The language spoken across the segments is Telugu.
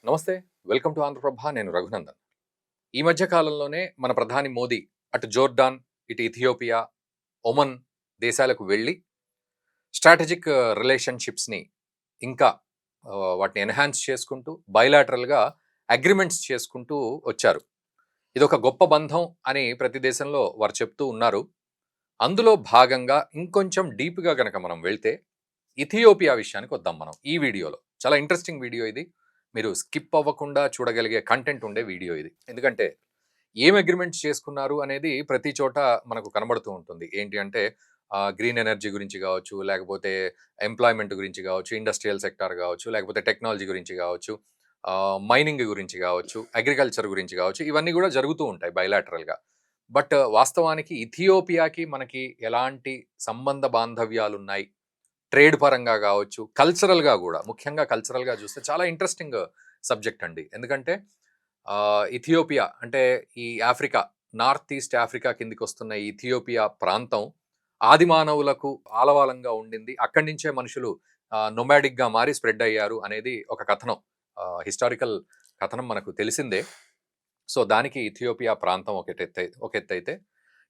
నమస్తే. Welcome to Andhra Prabha. నేను రఘునందన్. ఈ మధ్య కాలంలోనే మన ప్రధాని మోదీ అటు జోర్డాన్, ఇటు ఇథియోపియా, ఒమన్ దేశాలకు వెళ్ళి స్ట్రాటజిక్ రిలేషన్‌షిప్స్‌ని ఇంకా వాటిని ఎన్హాన్స్ చేసుకుంటూ బైలాటరల్‌గా అగ్రీమెంట్స్ చేసుకుంటూ వచ్చారు. ఇదొక గొప్ప బంధం అని ప్రతి దేశంలో వారు చెప్తూ ఉన్నారు. అందులో భాగంగా ఇంకొంచెం డీప్‌గా గనక మనం వెళ్తే ఇథియోపియా విషయానికి వద్దాం మనం ఈ వీడియోలో. చాలా ఇంట్రెస్టింగ్ వీడియో ఇది. మీరు స్కిప్ అవ్వకుండా చూడగలిగే కంటెంట్ ఉండే వీడియో ఇది. ఎందుకంటే ఏం అగ్రిమెంట్స్ చేసుకున్నారు అనేది ప్రతి చోట మనకు కనబడుతూ ఉంటుంది. ఏంటి అంటే గ్రీన్ ఎనర్జీ గురించి కావచ్చు, లేకపోతే ఎంప్లాయ్మెంట్ గురించి కావచ్చు, ఇండస్ట్రియల్ సెక్టార్ కావచ్చు, లేకపోతే టెక్నాలజీ గురించి కావచ్చు, మైనింగ్ గురించి కావచ్చు, అగ్రికల్చర్ గురించి కావచ్చు, ఇవన్నీ కూడా జరుగుతూ ఉంటాయి బైలాటరల్‌గా. బట్ వాస్తవానికి ఇథియోపియాకి మనకి ఎలాంటి సంబంధ బాంధవ్యాలున్నాయి, ట్రేడ్ పరంగా కావచ్చు, కల్చరల్‌గా కూడా, ముఖ్యంగా కల్చరల్‌గా చూస్తే చాలా ఇంట్రెస్టింగ్ సబ్జెక్ట్ అండి. ఎందుకంటే ఇథియోపియా అంటే ఈ ఆఫ్రికా, నార్త్ ఈస్ట్ ఆఫ్రికా కిందికి వస్తున్న ఈ ఇథియోపియా ప్రాంతం ఆది మానవులకు ఆలవాలంగా ఉండింది. అక్కడి నుంచే మనుషులు నొమాడిక్‌గా మారి స్ప్రెడ్ అయ్యారు అనేది ఒక కథనం. హిస్టారికల్ కథనం మనకు తెలిసిందే. సో, దానికి ఇథియోపియా ప్రాంతం ఒక ఎత్తైతే,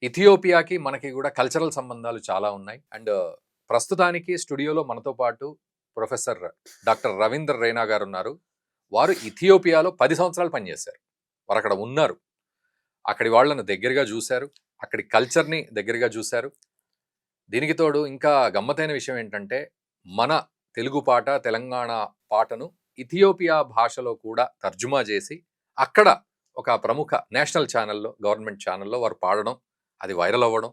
ఇథియోపియాకి మనకి కూడా కల్చరల్ సంబంధాలు చాలా ఉన్నాయి. అండ్ ప్రస్తుతానికి స్టూడియోలో మనతో పాటు ప్రొఫెసర్ డాక్టర్ రవీంద్ర రైనా గారు ఉన్నారు. వారు ఇథియోపియాలో 10 సంవత్సరాలు పనిచేశారు. వారు అక్కడ ఉన్నారు. అక్కడి వాళ్ళను దగ్గరగా చూశారు. అక్కడి కల్చర్‌ని దగ్గరగా చూశారు. దీనికి తోడు ఇంకా గమ్మత్తైన విషయం ఏంటంటే, మన తెలుగు పాట, తెలంగాణ పాటను ఇథియోపియా భాషలో కూడా తర్జుమా చేసి, అక్కడ ఒక ప్రముఖ నేషనల్ ఛానెల్‌లో, గవర్నమెంట్ ఛానెల్‌లో వారు పాడడం, అది వైరల్ అవ్వడం,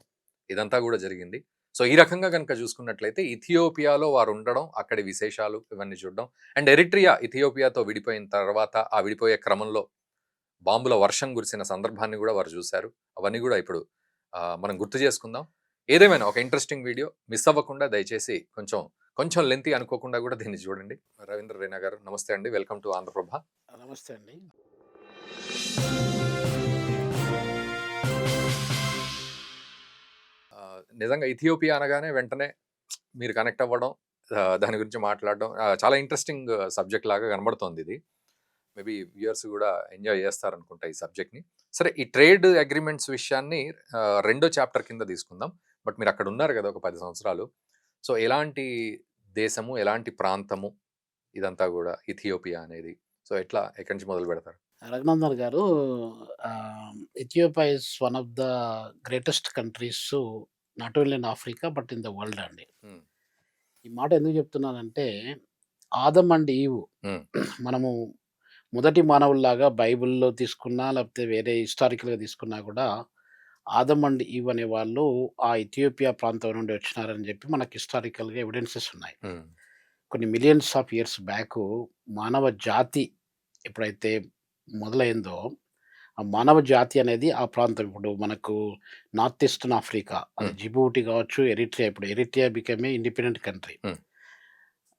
ఇదంతా కూడా జరిగింది. సో, ఈ రకంగా గనుక చూసుకున్నట్లయితే ఇథియోపియాలో వారు ఉండడం, అక్కడి విశేషాలు ఇవన్నీ చూడడం. అండ్ ఎరిట్రియా ఇథియోపియాతో విడిపోయిన తర్వాత, ఆ విడిపోయే క్రమంలో బాంబుల వర్షం కురిసిన సందర్భాన్ని కూడా వారు చూశారు. అవన్నీ కూడా ఇప్పుడు మనం గుర్తు చేసుకుందాం. ఏదేమైనా ఒక ఇంట్రెస్టింగ్ వీడియో. మిస్ అవ్వకుండా దయచేసి కొంచెం లెంతీ అనుకోకుండా కూడా దీన్ని చూడండి. రవీంద్ర రైనా గారు నమస్తే అండి. Welcome to Andhra Prabha. నమస్తే అండి. నిజంగా ఇథియోపియా అనగానే వెంటనే మీరు కనెక్ట్ అవ్వడం, దాని గురించి మాట్లాడడం చాలా ఇంట్రెస్టింగ్ సబ్జెక్ట్ లాగా కనబడుతోంది ఇది. మేబీ వ్యూయర్స్ కూడా ఎంజాయ్ చేస్తారనుకుంటా ఈ సబ్జెక్ట్‌ని. సరే, ఈ ట్రేడ్ అగ్రీమెంట్స్ విషయాన్ని రెండో చాప్టర్ కింద తీసుకుందాం. బట్ మీరు అక్కడ ఉన్నారు కదా ఒక 10 సంవత్సరాలు. సో, ఎలాంటి దేశము, ఎలాంటి ప్రాంతము ఇదంతా కూడా ఇథియోపియా అనేది? సో, ఎక్కడి నుంచి మొదలు పెడతారు? రఘునందన్ గారు, Ethiopia is one of the greatest countries not only in Africa but in the world అండి. హ్మ్. ఈ మాట ఎందుకు చెప్తున్నానంటే, ఆదమ్ అండ్ ఈవ్ హ్మ్. మనము మొదటి మానవుల్లాగా బైబిల్‌లో తీసుకున్నా, లేకపోతే వేరే హిస్టారికల్‌గా తీసుకున్నా కూడా ఆదమ్ అండ్ ఈవ్ అనేవాళ్ళు ఆ ఇథియోపియా ప్రాంతం నుండి వచ్చినారని చెప్పి మనకు హిస్టారికల్‌గా ఎవిడెన్సెస్ ఉన్నాయి. హ్మ్. కొన్ని మిలియన్స్ ఆఫ్ ఇయర్స్ బ్యాకు మానవ జాతి ఎప్పుడైతే మొదలైందో, ఆ మానవ జాతి అనేది ఆ ప్రాంతం ఇప్పుడు మనకు నార్త్ ఈస్టర్న్ ఆఫ్రికా, అది హ్మ్. జిబూటి కావచ్చు, ఎరిట్రియా. ఇప్పుడు Eritrea become a independent country. హ్మ్.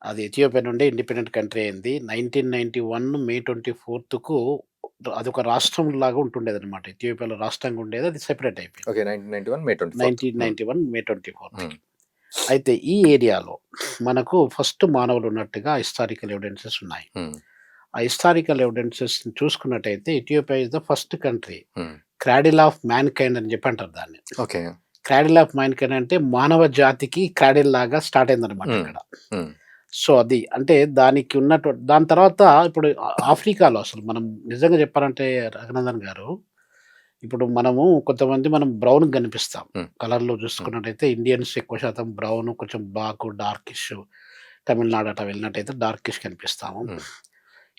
అది ఇథియోపియా నుండి ఇండిపెండెంట్ కంట్రీ అయింది. 1991 మే 24కు అదొక రాష్ట్రంలాగా ఉంటుండేదనమాట. ఇథియోపియాలో రాష్ట్రంగా ఉండేది. అది సెపరేట్ అయిపోయింది. ఓకే. 1991 మే 24. హ్మ్. 1991 మే 24కి. హ్మ్. అయితే ఈ ఏరియాలో మనకు ఫస్ట్ మానవులు ఉన్నట్టుగా హిస్టారికల్ ఎవిడెన్సెస్ ఉన్నాయి. హ్మ్. ఆ హిస్టారికల్ ఎవిడెన్సెస్‌ని చూసుకున్నట్టయితే Ethiopia is the first country. హ్మ్. క్రాడిల్ ఆఫ్ మ్యాన్‌కైండ్ అని చెప్పి అంటారు దాన్ని. ఓకే. క్రాడిల్ ఆఫ్ మ్యాన్‌కైండ్ అంటే మానవ జాతికి క్రాడిల్ లాగా స్టార్ట్ అయిందనమాట హ్మ్. అక్కడ. హ్మ్. సో, అది అంటే దానికి దాని తర్వాత ఇప్పుడు ఆఫ్రికాలో అసలు మనం నిజంగా చెప్పాలంటే రఘునందన్ గారు, ఇప్పుడు మనం బ్రౌన్‌గా కనిపిస్తాం. హ్మ్. కలర్‌లో హ్మ్. చూసుకున్నట్టయితే ఇండియన్స్ ఎక్కువ శాతం బ్రౌన్, కొంచెం బ్లాక్, డార్కిష్. తమిళనాడు అటా వెళ్ళినట్టయితే డార్కిష్ కనిపిస్తాము. హ్మ్.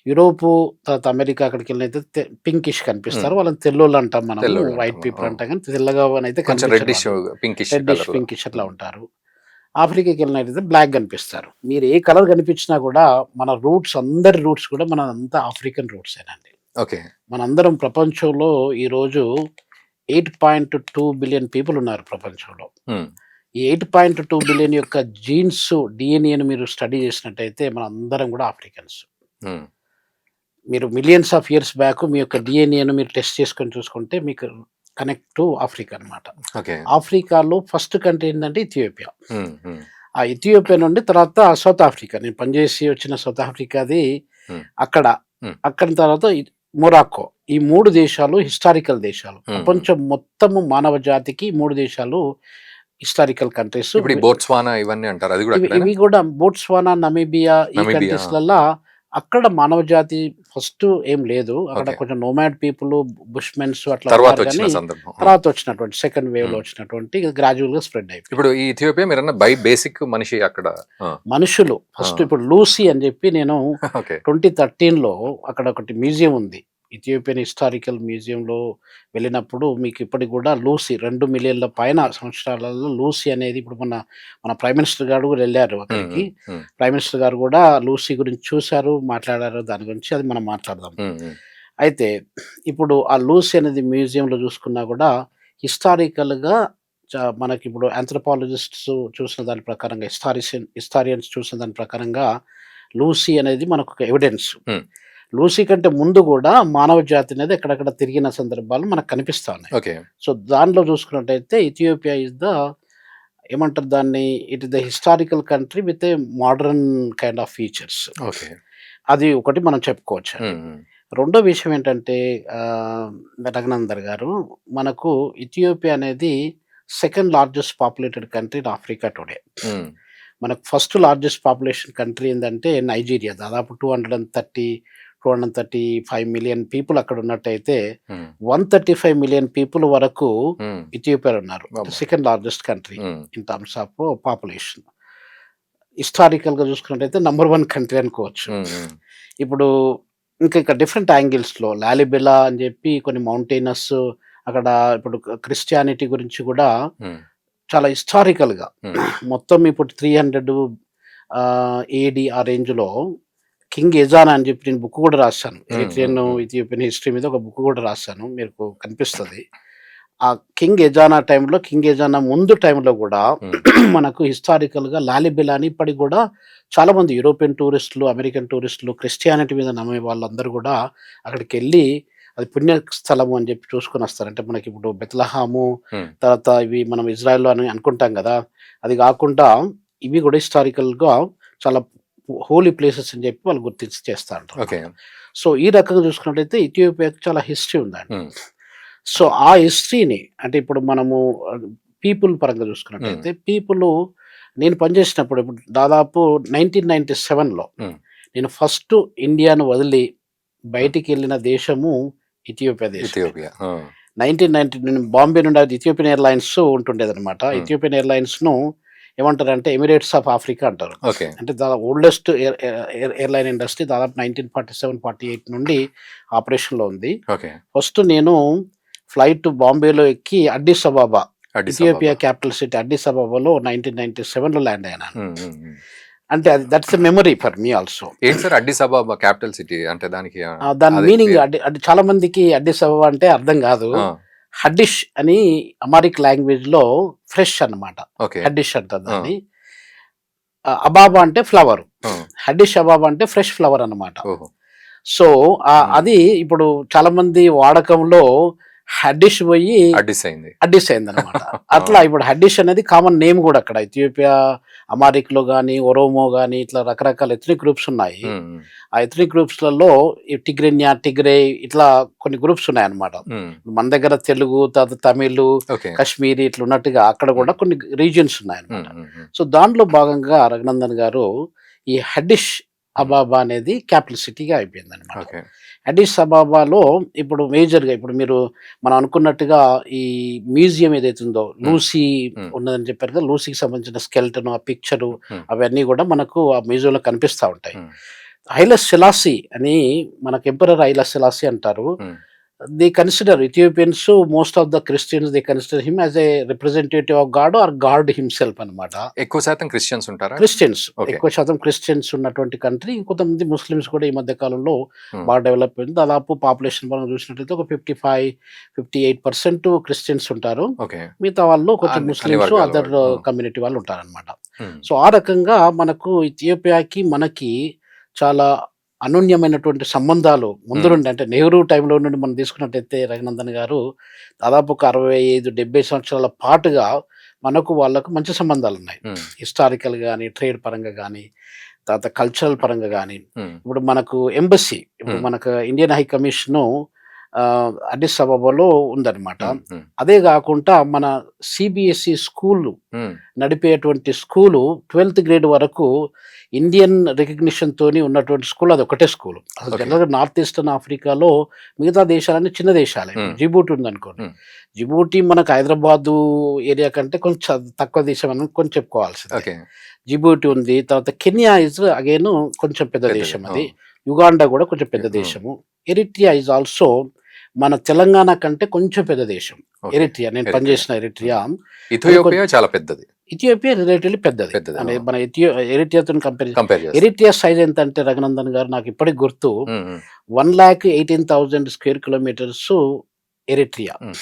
యూరోపు, తర్వాత అమెరికా అక్కడికెళ్ళినైతే పింకిష్ హ్మ్. కనిపిస్తారు. వాళ్ళని తెల్లోళ్ళంటాం మనము. వైట్ తెల్లోళ్ళంటాము. పీపుల్ అవును. అంటాం గానీ తెల్లగానైతే కొంచెం కనిపించరు రెడ్డిష్, వాళ్ళు. పింకిష్ రెడ్డిష్, కలర్‌లో. పింకిష్ అట్లా హ్మ్. ఉంటారు. ఆఫ్రికాకెళ్ళినట్టయితే బ్లాక్ కనిపిస్తారు. మీరు ఏ కలర్ కనిపించినా కూడా మన రూట్స్, అందరి రూట్స్ కూడా మనదంతా ఆఫ్రికన్ రూట్సేనండి. ఓకే. మనందరం ప్రపంచంలో ఈరోజు 8.2 బిలియన్ పీపుల్ ఉన్నారు ప్రపంచంలో. హ్మ్. ఈ 8.2 బిలియన్ యొక్క జీన్స్, డీఎన్ఏని మీరు స్టడీ చేసినట్టయితే మనందరం కూడా ఆఫ్రికన్స్. హ్మ్. మీరు మిలియన్స్ ఆఫ్ ఇయర్స్ బ్యాక్ మీ యొక్క డీఎన్ఏను మీరు టెస్ట్ చేసుకొని చూసుకుంటే మీకు కనెక్ట్ టు ఆఫ్రికా అనమాట. ఓకే. ఆఫ్రికాలో ఫస్ట్ కంట్రీ ఏంటంటే ఇథియోపియా. హ్మ్. హ్మ్. ఆ ఇథియోపియా నుండి తర్వాత సౌత్ ఆఫ్రికా. నేను పనిచేసి వచ్చిన సౌత్ ఆఫ్రికాది హ్మ్. అక్కడ అక్కడి తర్వాత మొరాక్కో. ఈ 3 దేశాలు హిస్టారికల్ దేశాలు. ప్రపంచం మొత్తము మానవ జాతికి 3 దేశాలు హిస్టారికల్ కంట్రీస్. ఇప్పుడు ఈ బోట్స్వానా ఇవన్నీ అంటారు, అది కూడా ఇవి కూడా బోట్స్వానా, నమీబియా ఈ కంట్రీస్‌లల్లా అక్కడ మానవ జాతి ఫస్ట్ ఏం లేదు. అక్కడ కొంచెం నోమాడ్ పీపుల్, బుష్మెన్స్ అట్లా తర్వాత ఉన్నారు వచ్చిన గానీ, సందర్భం. తర్వాత వచ్చినటువంటి సెకండ్ వేవ్‌లో వచ్చినటువంటి గ్రాడ్యువల్‌గా స్ప్రెడ్ అయిపోయింది. ఇప్పుడు ఈ ఇథియోపియా మీరన్న బేసిక్ మనిషి అక్కడ మనుషులు ఫస్ట్ ఇప్పుడు లూసీ అని చెప్పి నేను ఓకే 2013లో అక్కడ ఒకటి మ్యూజియం ఉంది. ఇథియోపియన్ హిస్టారికల్ మ్యూజియంలో వెళ్ళినప్పుడు మీకు ఇప్పటికి కూడా లూసీ 2 మిలియన్ల పైన సంవత్సరాలలో లూసీ అనేది ఇప్పుడు మన ప్రైమ్ మినిస్టర్ గారు కూడా వెళ్ళారు అక్కడికి. ప్రైమ్ మినిస్టర్ గారు కూడా లూసీ గురించి చూశారు, మాట్లాడారు. దాని గురించి అది మనం మాట్లాడదాం. అయితే ఇప్పుడు ఆ లూసీ అనేది మ్యూజియంలో చూసుకున్నా కూడా హిస్టారికల్‌గా మనకి ఇప్పుడు ఆంథ్రోపాలజిస్ట్స్ చూసిన దాని ప్రకారంగా, హిస్టారియన్స్ చూసిన దాని ప్రకారంగా లూసీ అనేది మనకు ఒక ఎవిడెన్స్. లూసీ కంటే ముందు కూడా మానవ జాతి అనేది ఎక్కడెక్కడ తిరిగిన సందర్భాలు మనకు కనిపిస్తా ఉన్నాయి. ఓకే సో దానిలో చూసుకున్నట్టయితే ఇథియోపియా ఇస్ ద ఏమంటారు దాన్ని, it is the historical country with a modern kind of features. Okay అది ఒకటి మనం చెప్పుకోవచ్చు. రెండో విషయం ఏంటంటే రఘునందర్ గారు, మనకు ఇథియోపియా అనేది second largest populated country in Africa today. మనకు ఫస్ట్ లార్జెస్ట్ పాపులేషన్ కంట్రీ ఏంటంటే నైజీరియా. దాదాపు 235 మిలియన్ పీపుల్ అక్కడ ఉన్నట్టయితే 135 మిలియన్ పీపుల్ వరకు ఇథియోపియా ఉన్నారు. Second largest country in terms of population. Historical గా చూసుకున్నట్టయితే నంబర్ 1 కంట్రీ అనుకోవచ్చు. ఇప్పుడు ఇంకా డిఫరెంట్ యాంగిల్స్ లో లాలిబెలా అని చెప్పి కొన్ని మౌంటైనస్ అక్కడ, ఇప్పుడు క్రిస్టియానిటీ గురించి కూడా చాలా హిస్టారికల్ గా మొత్తం ఇప్పుడు 300 ఏడి ఆ రేంజ్ లో కింగ్ ఎజానా అని చెప్పి నేను బుక్ కూడా రాశాను. ఎరిట్రియన్ ఇథియోపియన్ హిస్టరీ మీద ఒక బుక్ కూడా రాశాను, మీకు కనిపిస్తుంది. ఆ కింగ్ ఎజానా టైంలో, కింగ్ ఎజానా ముందు టైంలో కూడా మనకు హిస్టారికల్ గా లాలిబెలా అని ఇప్పటికి కూడా చాలా మంది యూరోపియన్ టూరిస్టులు, అమెరికన్ టూరిస్టులు, క్రిస్టియానిటీ మీద నమ్మే వాళ్ళందరూ కూడా అక్కడికి వెళ్ళి అది పుణ్యస్థలము అని చెప్పి చూసుకొని వస్తారు. అంటే మనకి ఇప్పుడు బెత్లహాము, తర్వాత ఇవి మనం ఇజ్రాయెల్ అని అనుకుంటాం కదా, అది కాకుండా ఇవి కూడా హిస్టారికల్ గా చాలా హోలీ ప్లేసెస్ అని చెప్పి వాళ్ళు గుర్తించి చేస్తా ఉంటారు. సో ఈ రకంగా చూసుకున్నట్టయితే ఇథియోపియాకి చాలా హిస్టరీ ఉందండి. సో ఆ హిస్టరీని అంటే ఇప్పుడు మనము పీపుల్ పరంగా చూసుకున్నట్టయితే పీపుల్, నేను పనిచేసినప్పుడు ఇప్పుడు దాదాపు 1997లో నేను ఫస్ట్ ఇండియాను వదిలి బయటికి వెళ్ళిన దేశము ఇథియోపియా దేశం. 1990 నేను బాంబే నుండి ఇథియోపియన్ ఎయిర్లైన్స్ ఉంటుండేది అనమాట. ఇథియోపియన్ ఎయిర్లైన్స్ ను ఏమంటారంటే ఎమిరేట్స్ ఆఫ్ ఆఫ్రికా అంటారు. అంటే దాదాపు ఓల్డెస్ట్ ఎయిర్లైన్ ఇండస్ట్రీ దాదాపు 1947-48 నుండి ఆపరేషన్ లో ఉంది. ఫస్ట్ నేను ఫ్లైట్ బాంబేలో ఎక్కి అడ్డిస్ అబాబా, ఇథియోపియా క్యాపిటల్ సిటీ అడ్డిస్ అబాబాలో 1997లో ల్యాండ్ అయినాను. అంటే అది that's a memory for me also. ఏంటి సార్ అడ్డిస్ అబాబా క్యాపిటల్ సిటీ అంటే? దాని మీనింగ్ చాలా మందికి అడ్డిస్ అబాబా అంటే అర్థం కాదు. హడ్డిష్ అని అమారిక్ లాంగ్వేజ్ లో ఫ్రెష్ అన్నమాట. హడ్డిష్ అంటారు దాన్ని. అబాబా అంటే ఫ్లవర్, హడ్డిష్ అబాబా అంటే ఫ్రెష్ ఫ్లవర్ అన్నమాట. సో అది ఇప్పుడు చాలా మంది వాడకంలో హడ్డిష్ పోయి అడ్డిస్ అయింది అనమాట. అట్లా ఇప్పుడు హడ్డిష్ అనేది కామన్ నేమ్ కూడా అక్కడ ఇథియోపియా, అమారిక్ లో గానీ, ఒరోమో గానీ ఇట్లా రకరకాల ఎథనిక్ గ్రూప్స్ ఉన్నాయి. ఆ ఎథనిక్ గ్రూప్స్ లలో టిగ్రెన్యా, టిగ్రే ఇట్లా కొన్ని గ్రూప్స్ ఉన్నాయి అనమాట. మన దగ్గర తెలుగు, తమిళ్, కాశ్మీరీ ఇట్లా ఉన్నట్టుగా అక్కడ కూడా కొన్ని రీజియన్స్ ఉన్నాయి అనమాట. సో దాంట్లో భాగంగా రఘునందన్ గారు ఈ హడ్డిష్ అబాబా అనేది క్యాపిటల్ సిటీగా అయిపోయింది అనమాట. అడిస్ అబాబాలో ఇప్పుడు మేజర్గా ఇప్పుడు మనం అనుకున్నట్టుగా ఈ మ్యూజియం ఏదైతే ఉందో లూసీ ఉన్నదని చెప్పారు కదా, లూసీకి సంబంధించిన స్కెల్టన్, ఆ పిక్చరు అవన్నీ కూడా మనకు ఆ మ్యూజియంలో కనిపిస్తూ ఉంటాయి. హైల సెలాసీ అని మనకు ఎంపరర్ హైల సెలాసీ అంటారు. they consider Ethiopians, so most of the Christians they consider him as a representative of God or God himself అన్నమాట. ఎక్కువ శాతం క్రిస్టియన్స్ ఉంటారా? క్రిస్టియన్స్ ఎక్కువ శాతం క్రిస్టియన్స్ ఉన్నటువంటి కంట్రీ. కొంతమంది ముస్లిమ్స్ కూడా ఈ మధ్య కాలంలో బాగా డెవలప్ అయింది. దాదాపు పాపులేషన్ పరంగా చూసినట్లయితే ఒక 55-58% క్రిస్టియన్స్ ఉంటారు. మిగతా వాళ్ళు కొంచెం ముస్లిమ్స్, అదర్ కమ్యూనిటీ వాళ్ళు ఉంటారన్నమాట. సో ఆ రకంగా మనకు ఇథియోపియాకి మనకి చాలా అనూన్యమైనటువంటి సంబంధాలు ముందు నుండి, అంటే నెహ్రూ టైంలో నుండి మనం తీసుకున్నట్టయితే రఘునందన్ గారు దాదాపు ఒక 65-70 సంవత్సరాల పాటుగా మనకు వాళ్ళకు మంచి సంబంధాలు ఉన్నాయి. హిస్టారికల్ కానీ, ట్రేడ్ పరంగా కానీ. తర్వాత కల్చరల్ పరంగా గాని, ఉమ్, ఇప్పుడు మనకు ఎంబసీ, ఇప్పుడు ఉమ్, మనకు ఇండియన్ హై కమిషను అడిస్ అబబాలో ఉందన్నమాట. ఉమ్, ఉమ్, అదే గాకుండా మన సీబీఎస్ఈ స్కూలు ఉమ్, నడిపేటువంటి స్కూలు 12థ్ గ్రేడ్ వరకు ఇండియన్ రికగ్నిషన్ తోని ఉన్నటువంటి స్కూల్ అదొక్కటే స్కూలు. అసలు ఓకే. జనరల్‌గా నార్త్ ఈస్టర్న్ ఆఫ్రికాలో మిగతా దేశాలన్నీ చిన్న దేశాలే. ఇప్పుడు ఉమ్, జిబూటి ఉందనుకోండి. ఉమ్, జిబూటి మనకు హైదరాబాదు ఏరియా కంటే కొంచెం తక్కువ దేశం అని కొంచెం చెప్పుకోవాల్సిందే. ఓకే. జిబూటి ఉంది. తర్వాత కెన్యా ఇస్ అగైన్ కొంచెం పెద్ద పెద్దది. దేశం అది. యుగాండా గూడా కొంచెం పెద్ద దేశము. ఎరిట్రియా ఈజ్ ఆల్సో మన తెలంగాణ కంటే కొంచెం పెద్ద దేశం. ఓకే. ఎరిట్రియా నేను ఎరిట్రియా. పనిచేసిన ఎరిట్రియా. ఇథియోపియా చాలా పెద్దది. ఇథియోపియా రిలేటివ్‌లీ పెద్దది. పెద్దది. అంటే ఆ. మన ఎరిట్రియాతోని కంపేర్ చేస్తే. ఎరిట్రియా సైజ్ ఎంతంటే రఘునందన్ గారు నాకు ఇప్పటికి గుర్తు ఉమ్, ఉమ్, 1,18,000 స్క్వేర్ కిలోమీటర్సు ఎరిట్రియా. ఉమ్,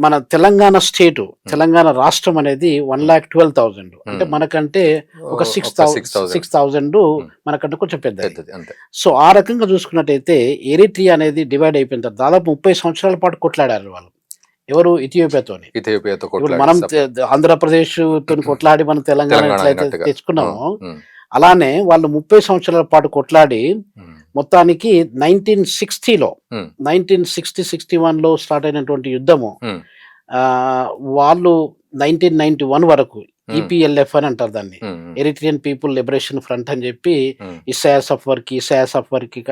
మన తెలంగాణ స్టేటు, తెలంగాణ రాష్ట్రం అనేది 1,12,000 అంటే ఉమ్. మనకంటే ఒక ఒక 6,000. 6,000 ఉమ్. మనకంటే కొంచెం పెద్దది. పెద్దది అంతే. సో, ఆ రకంగా చూసుకున్నట్టయితే ఎరిట్రియా అనేది డివైడ్ అయిపోయిన తర్వాత దాదాపు 30 సంవత్సరాల పాటు కొట్లాడారు వాళ్ళు. ఎవరు? ఇథియోపియాతోని. ఇథియోపియాతో ఇప్పుడు కొట్లాడి మనం separate. ఆంధ్రప్రదేశ్ తోని కొట్లాడి మనం తెలంగాణ తెలంగాణ ఎట్లయితే అయినట్టుగా. తెచ్చుకున్నామో, ఉమ్, అలానే వాళ్ళు 30 సంవత్సరాల పాటు కొట్లాడి ఉమ్, మొత్తానికి 1960లో ఉమ్, 61లో స్టార్ట్ అయినటువంటి యుద్ధము ఉమ్, వాళ్ళు 1991 వరకు ఉమ్, ఈపీఎల్ఎఫ్ అని అంటారు దాన్ని. ఉమ్, ఉమ్, ఎరిట్రియన్ పీపుల్ లిబరేషన్ ఫ్రంట్ అని చెప్పి ఉమ్, ఇసాయాస్ అఫ్వర్కి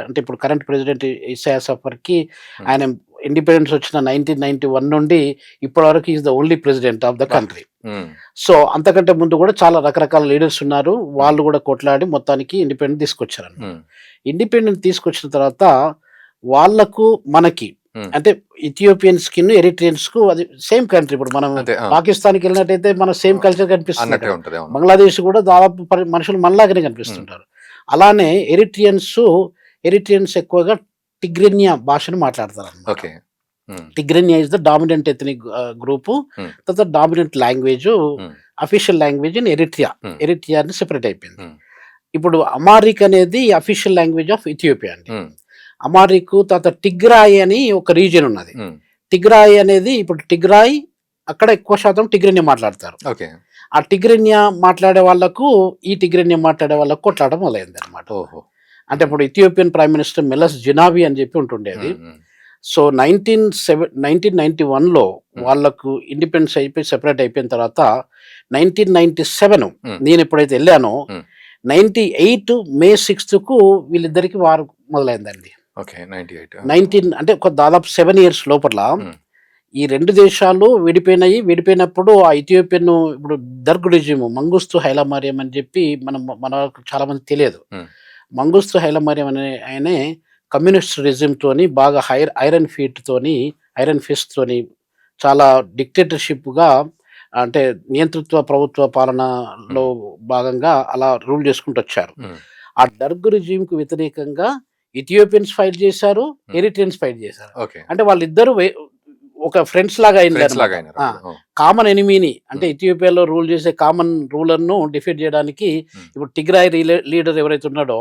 అంటే ఇప్పుడు కరెంట్ ప్రెసిడెంట్ ఇసాయాస్ అఫ్వర్కి ఉమ్. ఆయన ఇండిపెండెన్స్ వచ్చిన 1991 నుండి ఇప్పటి వరకు is the only president of the బా. కంట్రీ. ఉమ్, సో అంతకంటే ముందు కూడా చాలా రకరకాల లీడర్స్ ఉన్నారు. వాళ్ళు కూడా కొట్లాడి మొత్తానికి ఇండిపెండెంట్ తీసుకొచ్చారు. ఉమ్, ఇండిపెండెంట్ తీసుకొచ్చిన తర్వాత వాళ్ళకు మనకి ఉమ్. అంటే ఇథియోపియన్స్ కి ఎరిట్రియన్స్ కు అది సేమ్ కంట్రీ. ఇప్పుడు మనం అంతే. ఆ. పాకిస్తాన్కి వెళ్ళినట్టయితే మన సేమ్ కల్చర్ కనిపిస్తుంది అన్నట్టే అక్కడ. ఉంటది. అవును. బంగ్లాదేశ్ కూడా దాదాపు మనుషులు మనలాగానే కనిపిస్తుంటారు. అలానే ఎరిట్రియన్స్ ఎక్కువగా టిగ్రిన్యా భాషను మాట్లాడతారు అన్నమాట. Okay. Um, Tigrinya is the dominant ethnic group. Um, తర్వాత dominant language, um, official language in Eritrea. Um, Eritrea అని సెపరేట్ అయిపోయింది. ఉమ్, ఇప్పుడు అమారిక్ అనేది అఫీషియల్ లాంగ్వేజ్ ఆఫ్ ఇథియోపియా అండి. ఉమ్, అమారిక్, తర్వాత టిగ్రాయ్ అని ఒక రీజియన్ ఉన్నది. ఉమ్. టిగ్రాయ్ అనేది ఇప్పుడు టిగ్రాయ్ అక్కడ ఎక్కువ శాతం టిగ్రిన్యా మాట్లాడతారు. ఓకే. ఆ టిగ్రిన్యా మాట్లాడే వాళ్ళకు ఈ టిగ్రిన్యా మాట్లాడే వాళ్ళకు కొట్లాడడం మొదలైంది అనమాట. ఓహో. అంటే ఇప్పుడు ఇథియోపియన్ ప్రైమ్ మినిస్టర్ మెలస్ జినావి అని చెప్పి ఉంటుండేది. ఉమ్, ఉమ్, సో 1991లో వాళ్ళకు ఇండిపెండెన్స్ అయిపోయి సెపరేట్ అయిపోయిన తర్వాత 1997 నేను ఎప్పుడైతే వెళ్ళానో ఉమ్. 98 మే 6కు వీళ్ళిద్దరికి వారు మొదలైందండి. ఓకే. 98. 19 అంటే ఒక దాదాపు 7 ఇయర్స్ లోపల ఉమ్, ఈ రెండు దేశాలు విడిపోయినాయి. విడిపోయినప్పుడు ఆ ఇథియోపియన్ ఇప్పుడు దర్గ్ రెజిమ్ మంగుస్తు హైలమారియం అని చెప్పి మనకు చాలా మంది తెలియదు. ఉమ్, మంగుస్తు హైలమారియం అనే ఆయనే కమ్యూనిస్ట్ రెజిమ్ తోని బాగా ఐరన్ ఫిస్ట్ తోని చాలా డిక్టేటర్షిప్ గా, అంటే నియంతృత్వ ప్రభుత్వ పాలనలో భాగంగా అలా రూల్ చేసుకుంటూ వచ్చారు. ఉమ్. ఆ డర్గ్ రెజిమ్ కు వ్యతిరేకంగా ఇథియోపియన్స్ ఫైట్ చేశారు, ఎరిట్రియన్స్ ఫైట్ చేశారు. ఓకే. అంటే వాళ్ళిద్దరు ఒక ఫ్రెండ్స్ లాగా ఫ్రెండ్స్ లాగా అయింది. అయినారు అప్పుడు. కామన్ ఎనిమీని, అంటే ఇథియోపియాలో రూల్ చేసే కామన్ రూలర్ ను డిఫీట్ చేయడానికి ఇప్పుడు టిగ్రాయ్ లీడర్ ఎవరైతే ఉన్నాడో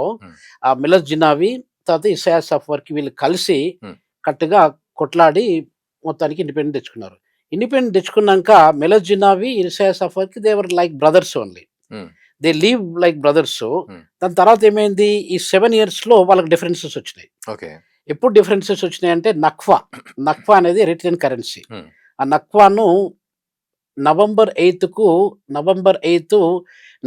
ఆ మిలస్ జినావి, తర్వాత ఇసాయాస్ అఫ్వర్కి వీళ్ళు కలిసి కట్టుగా కొట్లాడి మొత్తానికి ఇండిపెండెంట్ తెచ్చుకున్నారు. ఇండిపెండెంట్ తెచ్చుకున్నాక Meles Zenawi, Isaias Afwerki they were like brothers only. They live like brothers. దాని తర్వాత ఏమైంది, ఈ 7 ఇయర్స్లో వాళ్ళకి డిఫరెన్సెస్ వచ్చినాయి. ఓకే. ఎప్పుడు డిఫరెన్సెస్ వచ్చినాయి అంటే నక్వా అనేది ఎరిట్రియన్ కరెన్సీ. ఆ నక్వాను నవంబర్ 8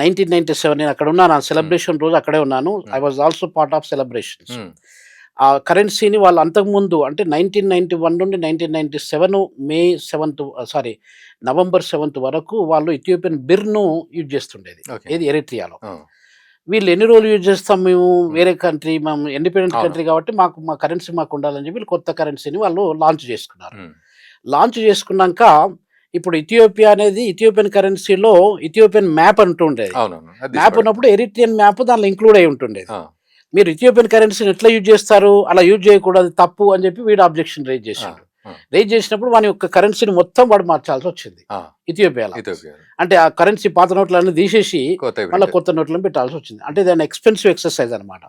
1997 నేను అక్కడ ఉన్నాను. ఆ సెలబ్రేషన్ రోజు అక్కడే ఉన్నాను. I was also part of celebrations. ఆ కరెన్సీని వాళ్ళు అంతకుముందు అంటే 1991 నుండి 1997 నవంబర్ 7 వరకు వాళ్ళు ఇథియోపియన్ బిర్ను యూజ్ చేస్తుండేది. ఏది ఎరిట్రియాలో. వీళ్ళు ఎన్ని రోజులు యూజ్ చేస్తాం మేము, వేరే కంట్రీ, మేము ఇండిపెండెంట్ కంట్రీ కాబట్టి మా కరెన్సీ మాకు ఉండాలని చెప్పి కొత్త కరెన్సీని వాళ్ళు లాంచ్ చేసుకున్నారు. లాంచ్ చేసుకున్నాక ఇప్పుడు ఇథియోపియా అనేది ఇథియోపియన్ కరెన్సీలో ఇథియోపియన్ మ్యాప్ అంటుండేది. మ్యాప్ ఉన్నప్పుడు ఎరిట్రియన్ మ్యాప్ దానిలో ఇంక్లూడ్ అయి ఉంటుండేది. మీరు ఇథియోపియన్ కరెన్సీని ఎట్లా యూజ్ చేస్తారు, అలా యూజ్ చేయకూడదు, తప్పు అని చెప్పి వీడు అబ్జెక్షన్ రైజ్ చేశాడు. రైజ్ చేసినప్పుడు వాని యొక్క కరెన్సీని మొత్తం వాడు మార్చాల్సి వచ్చింది ఇథియోపియాలో. అంటే ఆ కరెన్సీ పాత నోట్లన్నీ తీసేసి మళ్ళీ కొత్త నోట్లను పెట్టాల్సి వచ్చింది. అంటే దాని ఎక్స్పెన్సివ్ ఎక్సర్సైజ్ అనమాట.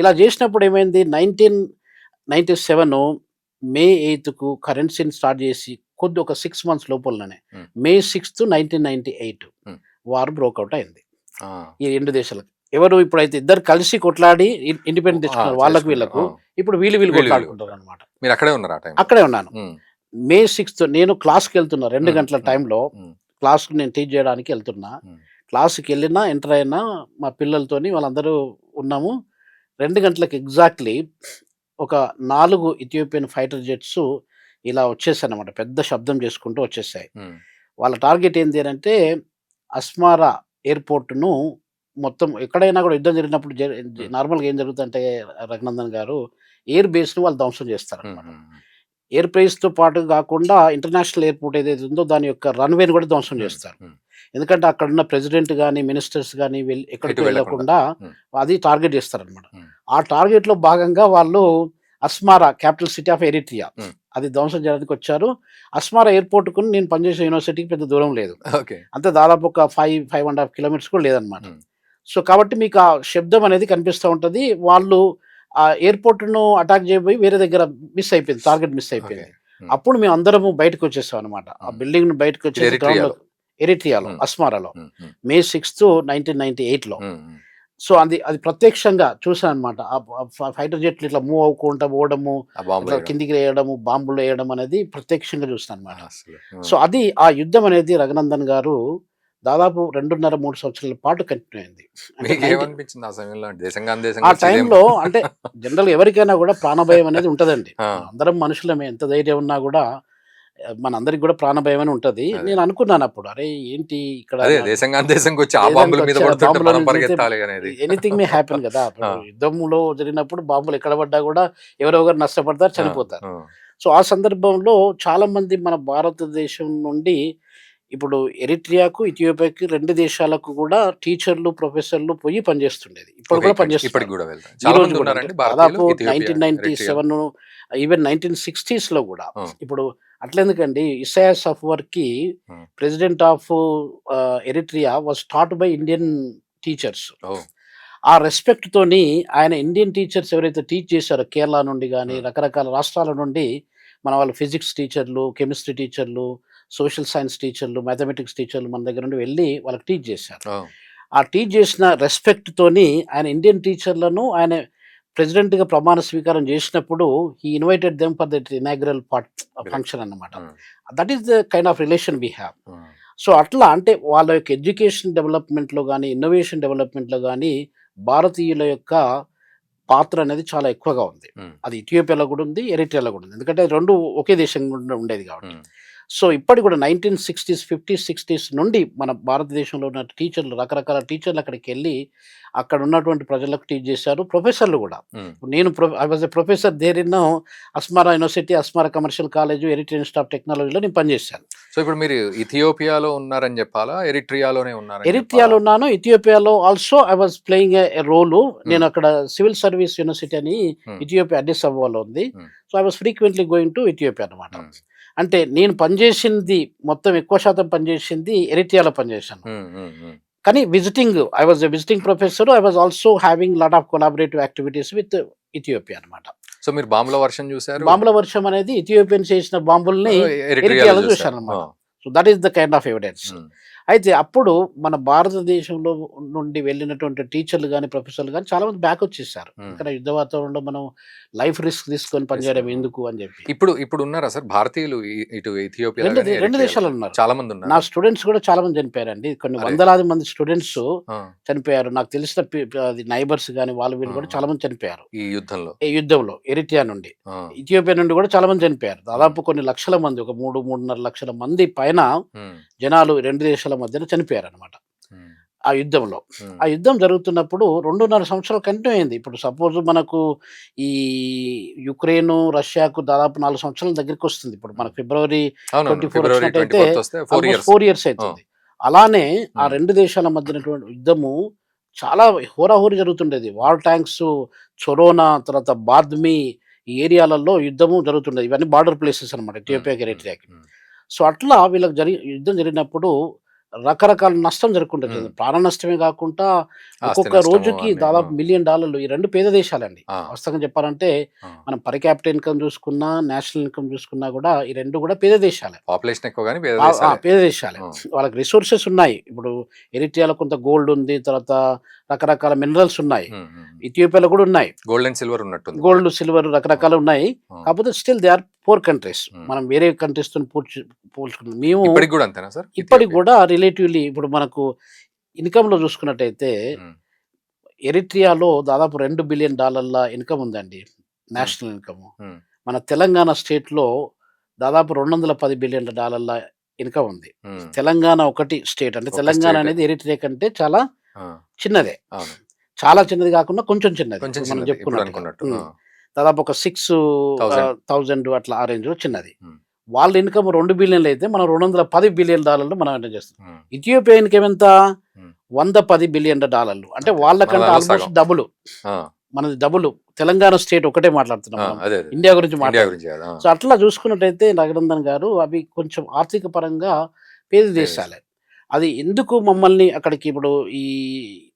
ఇలా చేసినప్పుడు ఏమైంది, 1997 మే 8కు కరెన్సీని స్టార్ట్ చేసి ఒక 6 months లోపలనే మే 6, 1998 వార్ బ్రోక్అవుట్ అయింది ఈ రెండు దేశాలకు. ఎవరు ఇప్పుడైతే ఇద్దరు కలిసి కొట్లాడి ఇండిపెండెంట్ తెచ్చుకున్నారు వాళ్ళకు వీళ్ళకు. ఇప్పుడు వీళ్ళు వీళ్ళు కొట్లాడుకుంటారు అనమాట. మీరు అక్కడే ఉన్నారు ఆ టైం? అక్కడే ఉన్నాను. మే 6th నేను క్లాస్కి వెళ్తున్నా. 2 గంటల టైంలో క్లాస్కి నేను టీచ్ చేయడానికి వెళ్తున్నా. క్లాస్కి వెళ్ళినా ఎంటర్ అయినా మా పిల్లలతోని వాళ్ళందరూ ఉన్నాము. 2 గంటలకు ఎగ్జాక్ట్లీ ఒక 4 ఇథియోపియన్ ఫైటర్ జెట్స్ ఇలా వచ్చేసాయి అన్నమాట. పెద్ద శబ్దం చేసుకుంటూ వచ్చేసాయి. వాళ్ళ టార్గెట్ ఏంటి అంటే అస్మారా ఎయిర్పోర్ట్ను మొత్తం ఎక్కడైనా కూడా యుద్ధం జరిగినప్పుడు నార్మల్గా ఏం జరుగుతుందంటే రఘునందన్ గారు ఎయిర్ బేస్ను వాళ్ళు ధ్వంసం చేస్తారన్నమాట. ఎయిర్ బేస్తో పాటు కాకుండా ఇంటర్నేషనల్ ఎయిర్పోర్ట్ ఏదైతే ఉందో దాని యొక్క రన్వేని కూడా ధ్వంసం చేస్తారు. ఎందుకంటే అక్కడ ఉన్న ప్రెసిడెంట్ కానీ మినిస్టర్స్ కానీ ఎక్కడికి వెళ్ళకుండా అది టార్గెట్ చేస్తారనమాట. ఆ టార్గెట్లో భాగంగా వాళ్ళు Asmara capital city of Eritrea అది ధ్వంసం చేయడానికి వచ్చారు. అస్మారా ఎయిర్పోర్ట్కు నేను పనిచేసే యూనివర్సిటీకి పెద్ద దూరం లేదు, అంతే దాదాపు ఒక 5.5 కిలోమీటర్స్ కూడా లేదనమాట. సో కాబట్టి మీకు ఆ శబ్దం అనేది కనిపిస్తూ ఉంటుంది. వాళ్ళు ఆ ఎయిర్పోర్ట్ను అటాక్ చేయబోయి వేరే దగ్గర మిస్ అయిపోయింది, టార్గెట్ మిస్ అయిపోయింది. అప్పుడు మేము అందరము బయటకు వచ్చేసాం అనమాట. ఆ బిల్డింగ్ ను బయటకు వచ్చేసి గ్రౌండ్ ఎరిట్రియాలో అస్మారాలో మే 6th 1998లో. సో అది ప్రత్యక్షంగా చూసాను అనమాట. ఫైటర్ జెట్లు ఇట్లా మూవ్ అవ్వకుండా పోవడము, కిందికి వేయడము, బాంబులు వేయడం అనేది ప్రత్యక్షంగా చూసాను అనమాట. సో అది ఆ యుద్ధం అనేది రఘునందన్ గారు దాదాపు 2.5-3 సంవత్సరాల పాటు కంటిన్యూ అయింది. ఆ టైంలో అంటే జనరల్ ఎవరికైనా కూడా ప్రాణభయం అనేది ఉంటదండి. అందరం మనుషులమే, ఎంత ధైర్యం ఉన్నా కూడా మనందరికి కూడా ప్రాణభయం అని ఉంటది. నేను అనుకున్నాను అప్పుడు, అరే ఏంటి ఇక్కడ ఎనీథింగ్ మే హ్యాపెన్ కదా. యుద్ధంలో జరిగినప్పుడు బాంబులు ఎక్కడ పడ్డా కూడా ఎవరో ఒకరు నష్టపడతారు, చనిపోతారు. సో ఆ సందర్భంలో చాలా మంది మన భారతదేశం నుండి ఇప్పుడు ఎరిట్రియాకు ఇథియోపియాకి 2 దేశాలకు కూడా టీచర్లు ప్రొఫెసర్లు పోయి పనిచేస్తుండేది. ఇప్పుడు కూడా పనిచేస్తున్నారు. దాదాపు 1997 ఈవెన్ 1960s లో కూడా. ఇప్పుడు అట్లెందుకండి, Isaias Afwerki president of Eritrea was taught by Indian teachers. ఆ రెస్పెక్ట్ తోని ఆయన ఇండియన్ టీచర్స్ ఎవరైతే టీచ్ చేశారో కేరళ నుండి కానీ రకరకాల రాష్ట్రాల నుండి మన వాళ్ళు ఫిజిక్స్ టీచర్లు, కెమిస్ట్రీ టీచర్లు, సోషల్ సైన్స్ టీచర్లు, మ్యాథమెటిక్స్ టీచర్లు మన దగ్గర నుండి వెళ్ళి వాళ్ళకి టీచ్ చేశారు. ఆ టీచ్ చేసిన రెస్పెక్ట్ తోని ఆయన ఇండియన్ టీచర్లను ఆయన ప్రెసిడెంట్గా ప్రమాణ స్వీకారం చేసినప్పుడు he invited them for that inaugural function అన్నమాట. That is the kind of relation we have. So అట్లా అంటే వాళ్ళ యొక్క ఎడ్యుకేషన్ డెవలప్మెంట్లో కానీ ఇన్నోవేషన్ డెవలప్మెంట్లో కానీ భారతీయుల యొక్క పాత్ర అనేది చాలా ఎక్కువగా ఉంది. అది ఇథియోపియాలో కూడా ఉంది, ఎరిట్రియాలో కూడా ఉంది. ఎందుకంటే 2 ఒకే దేశం ఉండేది కాబట్టి. సో ఇప్పటికి కూడా 1960s 50s 60s నుండి మన భారతదేశంలో ఉన్న టీచర్లు, రకరకాల టీచర్లు అక్కడికి వెళ్ళి అక్కడ ఉన్నటువంటి ప్రజలకు టీచ్ చేశారు. ప్రొఫెసర్లు కూడా. నేను I was a professor there in Asmara university, Asmara commercial college, Eritrean institute of టెక్నాలజీలో నేను పనిచేశాను. సో ఇప్పుడు మీరు ఇథియోపియాలో ఉన్నారని చెప్పాలా, ఎరిట్రియాలోనే ఉన్నారు? ఎరిట్రియాలో ఉన్నాను. ఇథియోపియాలో also I was playing a role. నేను అక్కడ సివిల్ సర్వీస్ యూనివర్సిటీ అని ఇథియోపియా అడిస్ అబబాలో ఉంది. So I was frequently going to Ethiopia అనమాట. అంటే నేను పనిచేసింది మొత్తం ఎక్కువ శాతం పనిచేసింది ఎరిట్రియాలో పనిచేశాను. కానీ visiting, I was a visiting professor. I was also having lot of collaborative activities with Ethiopia అనమాట. సో మీరు బాంబుల వర్షం చూసారు? బాంబుల వర్షం అనేది ఇథియోపియన్స్ చేసిన బాంబుల్ని ఎరిట్రియాలో చూశాను అనమాట. So that is the kind of evidence. అయితే అప్పుడు మన భారతదేశంలో నుండి వెళ్ళినటువంటి టీచర్లు కానీ ప్రొఫెసర్లు కానీ చాలా మంది బ్యాక్ వచ్చేసారు. ఇక్కడ యుద్ధ వాతావరణంలో మనం లైఫ్ రిస్క్ తీసుకొని పనిచేయడం ఎందుకు అని చెప్పి. ఇప్పుడు ఉన్నారా సార్ భారతీయులు ఇటు ఇథియోపియా? 2 దేశాలు ఉన్నారు. చాలా మంది ఉన్నారు. నా స్టూడెంట్స్ కూడా చాలా మంది చనిపోయారండి. కొన్ని వందలాది మంది స్టూడెంట్స్ చనిపోయారు. నాకు తెలిసిన నైబర్స్ కానీ వాళ్ళు వీళ్ళు కూడా చాలా మంది చనిపోయారు ఈ యుద్ధంలో. ఎరిట్రియా నుండి, ఇథియోపియా నుండి కూడా చాలా మంది చనిపోయారు. దాదాపు కొన్ని లక్షల మంది, ఒక 3-3.5 లక్షల మంది పైన జనాలు 2 దేశాల మధ్యన చనిపోయారు అనమాట ఆ యుద్ధంలో. ఆ యుద్ధం జరుగుతున్నప్పుడు 2.5 సంవత్సరాలు కంటిన్యూ అయింది. ఇప్పుడు సపోజ్ మనకు ఈ యుక్రెయిన్ రష్యాకు దాదాపు 4 సంవత్సరాల దగ్గరికి వస్తుంది. ఇప్పుడు మనకు February 24 వచ్చినట్టయితే 4 years అవుతుంది. అలానే ఆ 2 దేశాల మధ్య యుద్ధము చాలా హోరాహోరీ జరుగుతుండేది. వార్ ట్యాంక్స్, చొరోనా, తర్వాత బాద్మి ఈ ఏరియాలలో యుద్ధము జరుగుతుండేది. ఇవన్నీ బార్డర్ ప్లేసెస్ అనమాట ఇథియోపియాకి, ఎరిట్రియాకి. సో అట్లా వీళ్ళకి యుద్ధం జరిగినప్పుడు రకరకాల నష్టం జరుగుతుంటది. హ్మ్. ప్రాణ నష్టమే కాకుండా ఆస్తి ఒక్కొక్క నష్టము రోజుకి అన్నీ. దాదాపు $1,000,000 ఈ 2 పేద దేశాలండి. ఆ! వాస్తవంగా చెప్పాలంటే ఆ! మనం పర్ క్యాపిటా ఇన్‌కమ్ చూసుకున్నా, నేషనల్ ఇన్‌కమ్ చూసుకున్నా కూడా ఈ 2 కూడా పేద దేశాలే. పాపులేషన్ ఎక్కువ గాని పేద ఆ! దేశాలే. పేద దేశాలే. ఆ! వాళ్ళకి రిసోర్సెస్ ఉన్నాయి. ఇప్పుడు ఎరిట్రియాలో కొంత గోల్డ్ ఉంది. తర్వాత రకరకాల మినరల్స్ ఉన్నాయి. హ్మ్. హ్మ్. హ్మ్. ఇథియోపియాలో కూడా ఉన్నాయి. గోల్డ్ అండ్ సిల్వర్ ఉన్నట్టుంది గోల్డ్, వాళ్ళకి. సిల్వర్ ఆ! రకరకాలు ఉన్నాయి. ఆ! కాకపోతే still they are poor countries. హ్మ్. మనం వేరే కంట్రీస్‌తోని పోల్చుకుందాం. మేము ఇప్పటికి గూడా అంతేనా సార్? ఇప్పటికి ఇథియోపియా? కూడా రిలేటివ్‌లీ ఇప్పుడు మనకు ఇన్‌కమ్‌లో చూసుకున్నట్టయితే హ్మ్. ఎరిట్రియాలో దాదాపు $2 బిలియన్ ఇన్‌కమ్ ఉందండి. హ్మ్. National income. హ్మ్. మన తెలంగాణ స్టేట్‌లో దాదాపు $210 బిలియన్ ఇన్‌కమ్ ఉంది. హ్మ్. తెలంగాణ ఒకటి స్టేట్ అంటే ఒక్క తెలంగాణ స్టేటే. అనేది ఎరిట్రియా కంటే చాలా ఆ! చిన్నదే. అవును. చాలా చిన్నది కాకుండా కొంచెం చిన్నది. కొంచెం ఇప్పుడు మనం చిన్నది. ఇప్పుడు చెప్పుకున్నట్టుగా. అనుకున్నట్టు. ఆ! దాదాపు ఒక 1000. 1000 అట్లా ఆ రేంజ్‌లో చిన్నది. హ్మ్. వాళ్ళ ఇన్‌కమ్ $2 బిలియన్లు అయితే మనం $210 బిలియన్ మనం ఎర్న్ చేస్తాం. హ్మ్. ఇథియోపియా ఇన్‌కమ్ ఎంత? హ్మ్. $110 బిలియన్. అంటే అంతే. మన వాళ్ళకంటే దానిలో ఆల్‌మోస్ట్ సగం. డబుల్. ఆ! మనది డబుల్. తెలంగాణ స్టేట్ ఒకటే మాట్లాడుతున్నాం ఆ! మనం. అదే. అదే. ఇండియా గురించి ఇండియా మాట్లాడడం. గురించి కాదు. ఆ! సో, అట్లా చూసుకున్నట్టయితే రఘునందన్ గారు అవి కొంచెం ఆర్థిక పరంగా పేద పేద దేశాలు. దేశాలే. అది ఎందుకు మమ్మల్ని అక్కడికి ఇప్పుడు ఈ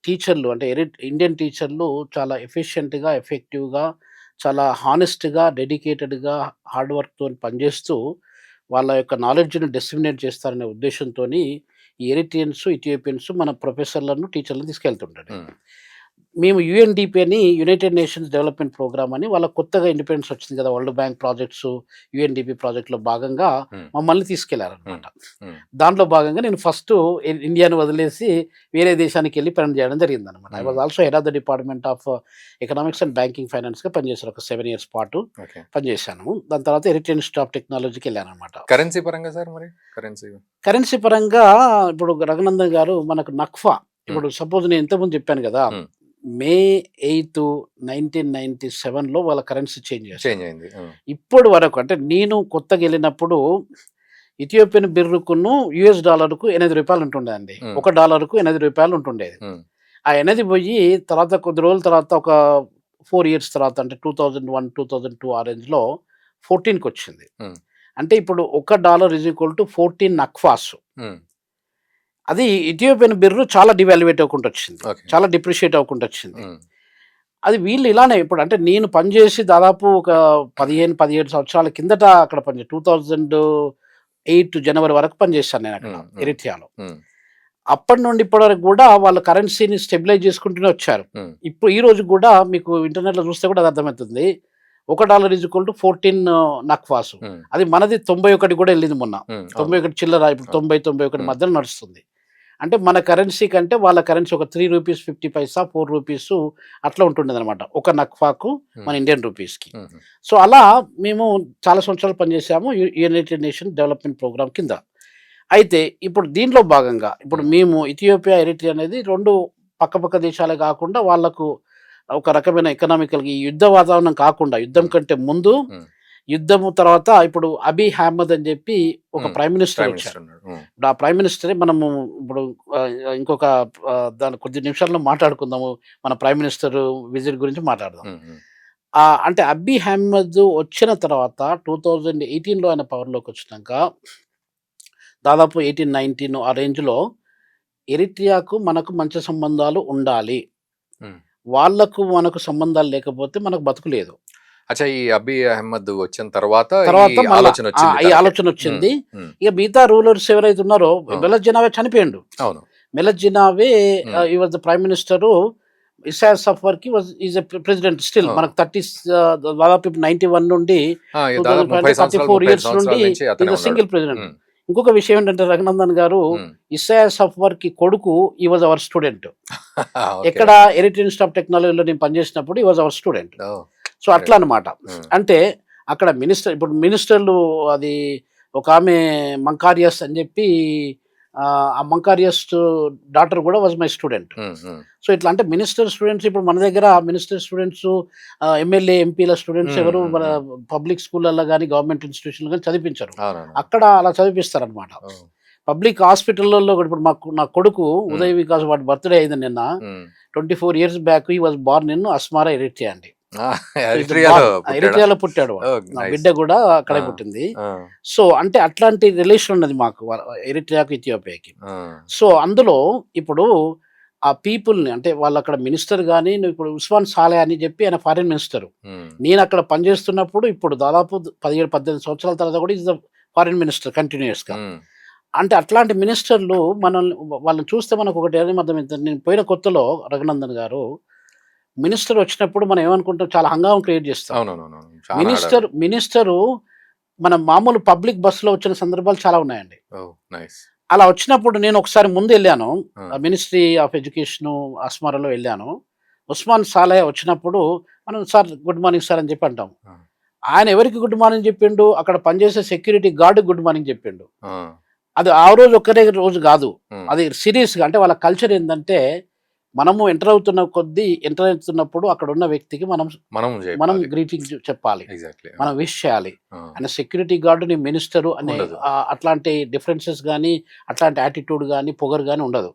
టీచర్లు అంటే ఇండియన్ టీచర్లు చాలా ఎఫిషియెంట్‌గా, ఎఫెక్టివ్‌గా, చాలా హానెస్ట్‌గా, డెడికేటెడ్‌గా, హార్డ్ వర్క్‌తోని పనిచేస్తూ వాళ్ళ యొక్క నాలెడ్జ్‌ని డిసెమినేట్ చేస్తారనే ఉద్దేశ్యంతోని ఈ ఎరిట్రియన్స్, ఇథియోపియన్స్ మన ప్రొఫెసర్‌లను, టీచర్‌లను తీసుకెళ్తుంటారు. హ్మ్. మేము యూఎన్‌డిపి అని యునైటెడ్ నేషన్స్ డెవలప్‌మెంట్ ప్రోగ్రామ్ అని వాళ్ళకి కొత్తగా ఇండిపెండెన్స్ వచ్చింది కదా! వరల్డ్ బ్యాంక్ ప్రాజెక్ట్స్, యూఎన్‌డిపి ప్రాజెక్ట్‌లో భాగంగా హ్మ్. మమ్మల్ని హ్మ్. తీసుకెళ్లారనమాట. హ్మ్. దాంట్లో భాగంగా నేను ఫస్టు ఇండియాని వదిలేసి వేరే దేశానికెళ్ళి పని చేయడం జరిగిందనమాట. I hmm. Was also head of the department of economics and banking ఫైనాన్స్‌గా పనిచేశాను. ఒక 7 ఇయర్స్ పాటు ఓకే. పనిచేశాను. దాని తర్వాత హెరిటేజ్ ఇన్స్టిట్యూట్ ఆఫ్ టెక్నాలజీకెళ్ళాననమాట. కరెన్సీ పరంగా సార్ మరి? కరెన్సీ. కరెన్సీ పరంగా ఇప్పుడు రఘునందన్ గారు మనకు నక్ఫా హ్మ్. ఇప్పుడు సపోజ్ నేను ఇంతకుముందు చెప్పాను గదా! హ్మ్. మే 8, 1997లో వాళ్ళ కరెన్సీ చేంజ్ చేంజ్ చేశారు. అయింది. ఆ! ఇప్పటి వరకు అంటే నేను కొత్తగెళ్ళినప్పుడు ఇథియోపియన్ బిర్రుకును యూఎస్ డాలర్‌కు రూ. 8 ఉంటుండే అండి. హ్మ్. ఒక డాలర్‌కు రూ. 8 ఉంటుండేది. హ్మ్. ఆ 8 పోయి తర్వాత కొద్ది రోజుల తర్వాత ఒక 4 ఇయర్స్ తర్వాత అంటే 2001, 2002 ఆ రేంజ్‌లో 14కొచ్చింది. హ్మ్. అంటే ఇప్పుడు ఒక డాలర్ ఈజ్ ఈక్వల్ టు 14 నక్ఫాస్. హ్మ్. అది ఇథియోపియన్ బిర్రు చాలా డివాల్యుయేట్ అవ్వుకుంటొచ్చింది. ఓకే. చాలా డిప్రిషియేట్ అవ్వుకుంటొచ్చింది. హ్మ్. అది వీళ్ళు ఇలానే ఇప్పుడు అంటే నేను పనిచేసి దాదాపు ఒక 15, 17 సంవత్సరాల కిందట అక్కడ 2008 జనవరి వరకు పనిచేశాను నేనక్కడ హ్మ్. హ్మ్. ఎరిట్రియాలో. హ్మ్. అప్పటి నుండి ఇప్పటి వరకు గూడా వాళ్ళ కరెన్సీని స్టెబిలైజ్ చేసుకుంటూనే వచ్చారు. హ్మ్. ఇప్పుడు ఈ రోజు గూడా మీకు ఇంటర్నెట్‌లో చూస్తే కూడా అది అర్థమవుతుంది. $1 ఈజ్ ఈక్వల్ టు 14 నక్వాసు. హ్మ్. అది మనది 91 కూడా ఎళ్ళింది మొన్న. హ్మ్. అవును. 91 చిల్లర ఇప్పుడు అవును. 90, 91 హ్మ్. మధ్యలో నడుస్తుంది. అంటే మన కరెన్సీ కంటే వాళ్ళ కరెన్సీ ఒక రూ. 3.50 4 అట్లా ఉంటుండేదనమాట. ఒక నక్ఫాకు మన హ్మ్. ఇండియన్ రూపీస్‌కి. హుహు. సో, అలా మేము చాలా సంవత్సరాలు పనిచేసాము. యునైటెడ్ నేషన్ డెవలప్‌మెంట్ ప్రోగ్రామ్ కింద. అయితే ఇప్పుడు దీంట్లో భాగంగా ఇప్పుడు హ్మ్. మేము ఇథియోపియా, ఎరిట్రియా అనేది 2 పక్కపక్క దేశాలే గాకుండా వాళ్ళకు ఒక రకమైన ఎకనామికల్‌గా ఈ యుద్ధ వాతావరణం కాకుండా యుద్ధం హ్మ్. కంటే ముందు, హ్మ్. యుద్ధము తర్వాత ఇప్పుడు అబీ అహ్మద్ అని జెప్పి ఒక హ్మ్. ప్రైమ్ మినిస్టర్ ప్రైమ్ వచ్చారు. మినిస్టర్ ఉన్నాడు. హ్మ్. ఇప్పుడు ఆ ప్రైమ్ మినిస్టరే మనము ఇప్పుడు ఇంకొక దాని కొద్ది నిమిషాల్లో మాట్లాడుకుందాము. మన ప్రైమ్ మినిస్టర్ విజిట్ గురించి మాట్లాడదాం. హ్మ్. హ్మ్. అంటే అబీ అహ్మద్ వచ్చిన తర్వాత 2018లో ఆయన పవర్‌లోకొచ్చినాక దాదాపు 18, 19 ఆ రేంజ్‌లో ఎరిట్రియాకు మనకు మంచి సంబంధాలు ఉండాలి. హ్మ్. వాళ్ళకు మనకు సంబంధాలు లేకపోతే మనకు బతుకు లేదు. అచ్చా, ఈ అబీ అహ్మద్ వచ్చిన తర్వాత ఈ తర్వాత మళ్ళా ఆలోచనొచ్చింది ఈ తనకి. హ్మ్. ఆలోచనొచ్చింది. హ్మ్. ఇక మిగతా రూలర్స్ ఎవరైతే ఉన్నారో అవును. మెలక్ జెనావే చనిపోయిండు. అవును. Meles Zenawi hmm. He was the prime minister. Isaias Afwerki is a president still. ఆ! మనకు దాదాపు ఇప్పుడు 91 నుండి ఆ! ఇగ దాదాపు 2005 30 అంటే సంవత్సరాలు, 34 35 ఇయర్స్ సంవత్సరాల నుండి నుంచి ఈస్ అతనే ద ఉన్నాడు. Single president. హ్మ్. ఇంకొక విషయం ఏంటంటే రఘునందన్ గారు హ్మ్. ఇసాయాస్ అఫ్వర్కీ కొడుకు he was our student. Okay. ఎక్కడ ఎరిట్రియన్ ఇన్స్టిట్యూట్ ఆఫ్ టెక్నాలజీలో నేను పనిచేసినప్పుడు he was our student. Oh! So, అట్లా గ్రేట్. అన్నమాట. హ్మ్. అంటే అక్కడ ఇప్పుడు మినిస్టర్‌లు అది ఒకామె మంకారియస్ అని జెప్పి ఆ మంకారియస్ డాటర్ గూడా వాస్ మై స్టూడెంట్. హ్మ్. హ్మ్. సో, ఇట్లా అంటే మినిస్టర్ స్టూడెంట్స్ ఇప్పుడు మన దగ్గర మినిస్టర్ స్టూడెంట్స్ ఎమ్మెల్యే, ఎంపీల స్టూడెంట్స్ హ్మ్. ఎవరు హ్మ్. మన హ్మ్. పబ్లిక్ స్కూళ్ళల్లో గాని, గవర్నమెంట్ ఇన్‌స్టిట్యూషన్‌లో గాని చదివించరు. అవునవును. అక్కడ అలా చదివిపిస్తారనమాట. ఓహ్! పబ్లిక్ హాస్పిటల్‌లలో కూడా ఇప్పుడు నా కొడుకు హ్మ్. ఉదయ్ వికాస్ వాడి బర్త్‌డే అయింది నిన్న. Hmm. 24 years back he was born in Asmara, Eritrea అండి. ఎరిట్రియాలో పుట్టాడు వాడు. నా బిడ్డ కూడా అక్కడే పుట్టింది. సో అంటే అట్లాంటి రిలేషన్ ఉన్నది మాకు ఎరిట్రియాకు ఇథియోపియాకి. సో అందులో ఇప్పుడు ఆ పీపుల్ని అంటే వాళ్ళు అక్కడ మినిస్టర్ కానీ ఇప్పుడు ఉస్మాన్ సాలే అని చెప్పి ఆయన ఫారిన్ మినిస్టర్. నేను అక్కడ పనిచేస్తున్నప్పుడు ఇప్పుడు దాదాపు 17-18 సంవత్సరాల తర్వాత కూడా ఈజ్ ద ఫారిన్ మినిస్టర్ కంటిన్యూస్గా. అంటే అట్లాంటి మినిస్టర్లు మనల్ని వాళ్ళని చూస్తే మనకు ఒకటి అర్థమవుతుంది. నేను పోయిన కొత్తలో రఘునందన్ గారు మినిస్టర్ వచ్చినప్పుడు మనం ఏమనుకుంటాం, చాలా హంగామం క్రియేట్ చేస్తాం. మినిస్టరు మన మామూలు పబ్లిక్ బస్సులో వచ్చిన సందర్భాలు చాలా ఉన్నాయండి. అలా వచ్చినప్పుడు నేను ఒకసారి ముందు వెళ్ళాను, మినిస్ట్రీ ఆఫ్ ఎడ్యుకేషన్ అస్మారాలో వెళ్ళాను. ఉస్మాన్ సాలే వచ్చినప్పుడు మనం సార్ గుడ్ మార్నింగ్ సార్ అని చెప్పి అంటాం. ఆయన ఎవరికి గుడ్ మార్నింగ్ చెప్పిండు, అక్కడ పనిచేసే సెక్యూరిటీ గార్డు గుడ్ మార్నింగ్ చెప్పిండు. అది ఆ రోజు ఒక్కటే రోజు కాదు, అది సీరియస్గా. అంటే వాళ్ళ కల్చర్ ఏంటంటే మనము ఎంటర్ అవుతున్నప్పుడు అక్కడ ఉన్న వ్యక్తికి మనం గ్రీటింగ్ చెప్పాలి, మనం విష్ చేయాలి. ఆయన సెక్యూరిటీ గార్డు నీ మినిస్టరు అనే అట్లాంటి డిఫరెన్సెస్ కానీ అట్లాంటి యాటిట్యూడ్ కానీ పొగరు కానీ ఉండదు.